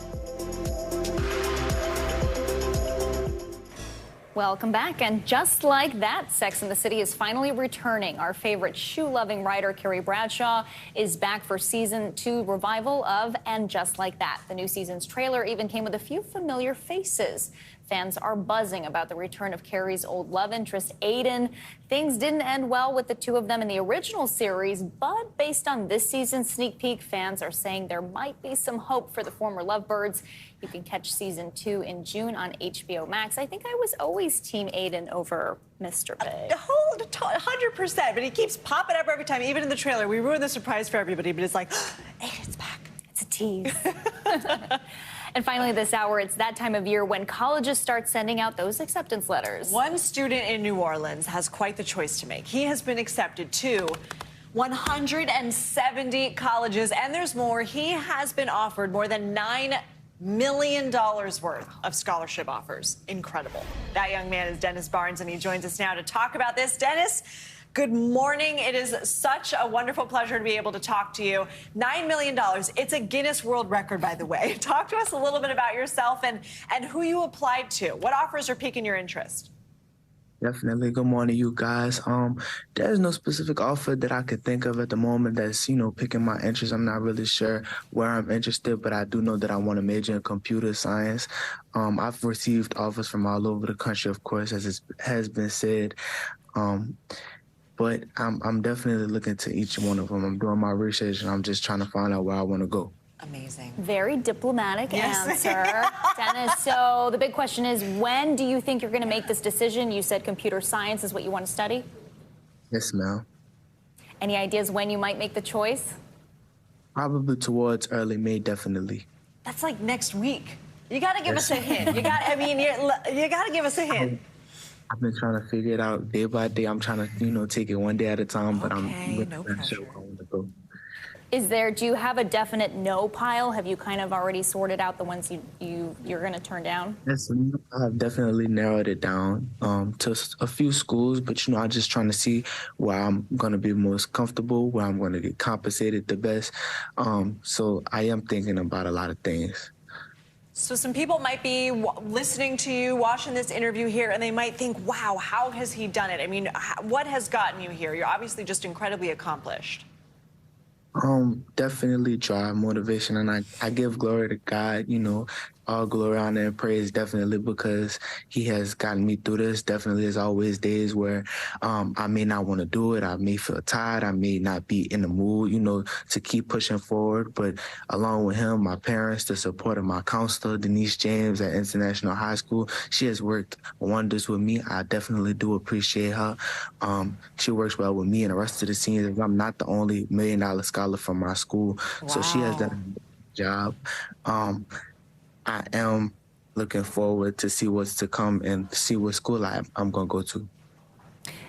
Welcome back. And just like that, Sex and the City is finally returning. Our favorite shoe-loving writer, Carrie Bradshaw, is back for season 2 revival of And Just Like That. The new season's trailer even came with a few familiar faces. Fans are buzzing about the return of Carrie's old love interest, Aiden. Things didn't end well with the two of them in the original series, but based on this season's sneak peek, fans are saying there might be some hope for the former lovebirds. You can catch season 2 in June on HBO Max. I think I was always Team Aiden over Mr. Big. 100%, but he keeps popping up every time, even in the trailer. We ruined the surprise for everybody, but it's like, Aiden's back. It's a tease. And finally this hour, it's that time of year when colleges start sending out those acceptance letters. One student in New Orleans has quite the choice to make. He has been accepted to 170 colleges, and there's more. He has been offered more than $9 million worth of scholarship offers. Incredible. That young man is Dennis Barnes, and he joins us now to talk about this. Dennis, good morning. It is such a wonderful pleasure to be able to talk to you. $9 million. It's a Guinness World Record, by the way. Talk to us a little bit about yourself and who you applied to. What offers are piquing your interest? Definitely. Good morning, you guys. There's no specific offer that I could think of at the moment that's, picking my interest. I'm not really sure where I'm interested, but I do know that I want to major in computer science. I've received offers from all over the country, of course, as it has been said. But I'm definitely looking to each one of them. I'm doing my research, and I'm just trying to find out where I want to go. Amazing. Very diplomatic answer. Dennis, so the big question is, when do you think you're going to make this decision? You said computer science is what you want to study? Yes, ma'am. Any ideas when you might make the choice? Probably towards early May, definitely. That's like next week. You got to give us a hint. You got to give us a hint. I've been trying to figure it out day by day. I'm trying to, take it one day at a time, but I'm not sure where I want to go. Do you have a definite no pile? Have you kind of already sorted out the ones you're going to turn down? Yes, I've definitely narrowed it down to a few schools, but I'm just trying to see where I'm going to be most comfortable, where I'm going to get compensated the best. So I am thinking about a lot of things. So some people might be listening to you, watching this interview here, and they might think, wow, how has he done it? I mean, what has gotten you here? You're obviously just incredibly accomplished. Definitely drive, motivation, and I give glory to God, all glory, honor, and praise, definitely, because he has gotten me through this. Definitely, there's always days where I may not want to do it. I may feel tired. I may not be in the mood, to keep pushing forward. But along with him, my parents, the support of my counselor, Denise James at International High School, she has worked wonders with me. I definitely do appreciate her. She works well with me and the rest of the seniors. I'm not the only $1 million scholar from my school, so she has done a job. I am looking forward to see what's to come and see what school I'm going to go to.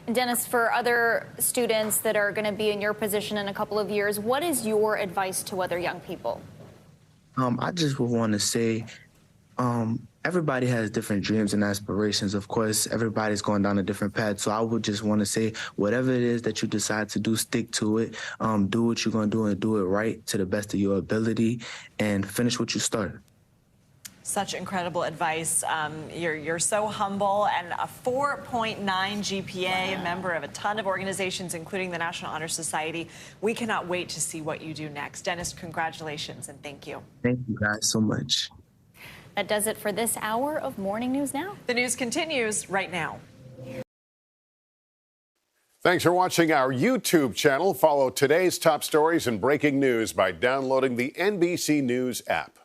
And Dennis, for other students that are going to be in your position in a couple of years, what is your advice to other young people? I just would want to say everybody has different dreams and aspirations. Of course, everybody's going down a different path. So I would just want to say, whatever it is that you decide to do, stick to it. Do what you're going to do and do it right to the best of your ability and finish what you started. Such incredible advice. You're so humble, and a 4.9 GPA, a member of a ton of organizations, including the National Honor Society. We cannot wait to see what you do next. Dennis, congratulations, and thank you. Thank you guys so much. That does it for this hour of Morning News Now. The news continues right now. Thanks for watching our YouTube channel. Follow today's top stories and breaking news by downloading the NBC News app.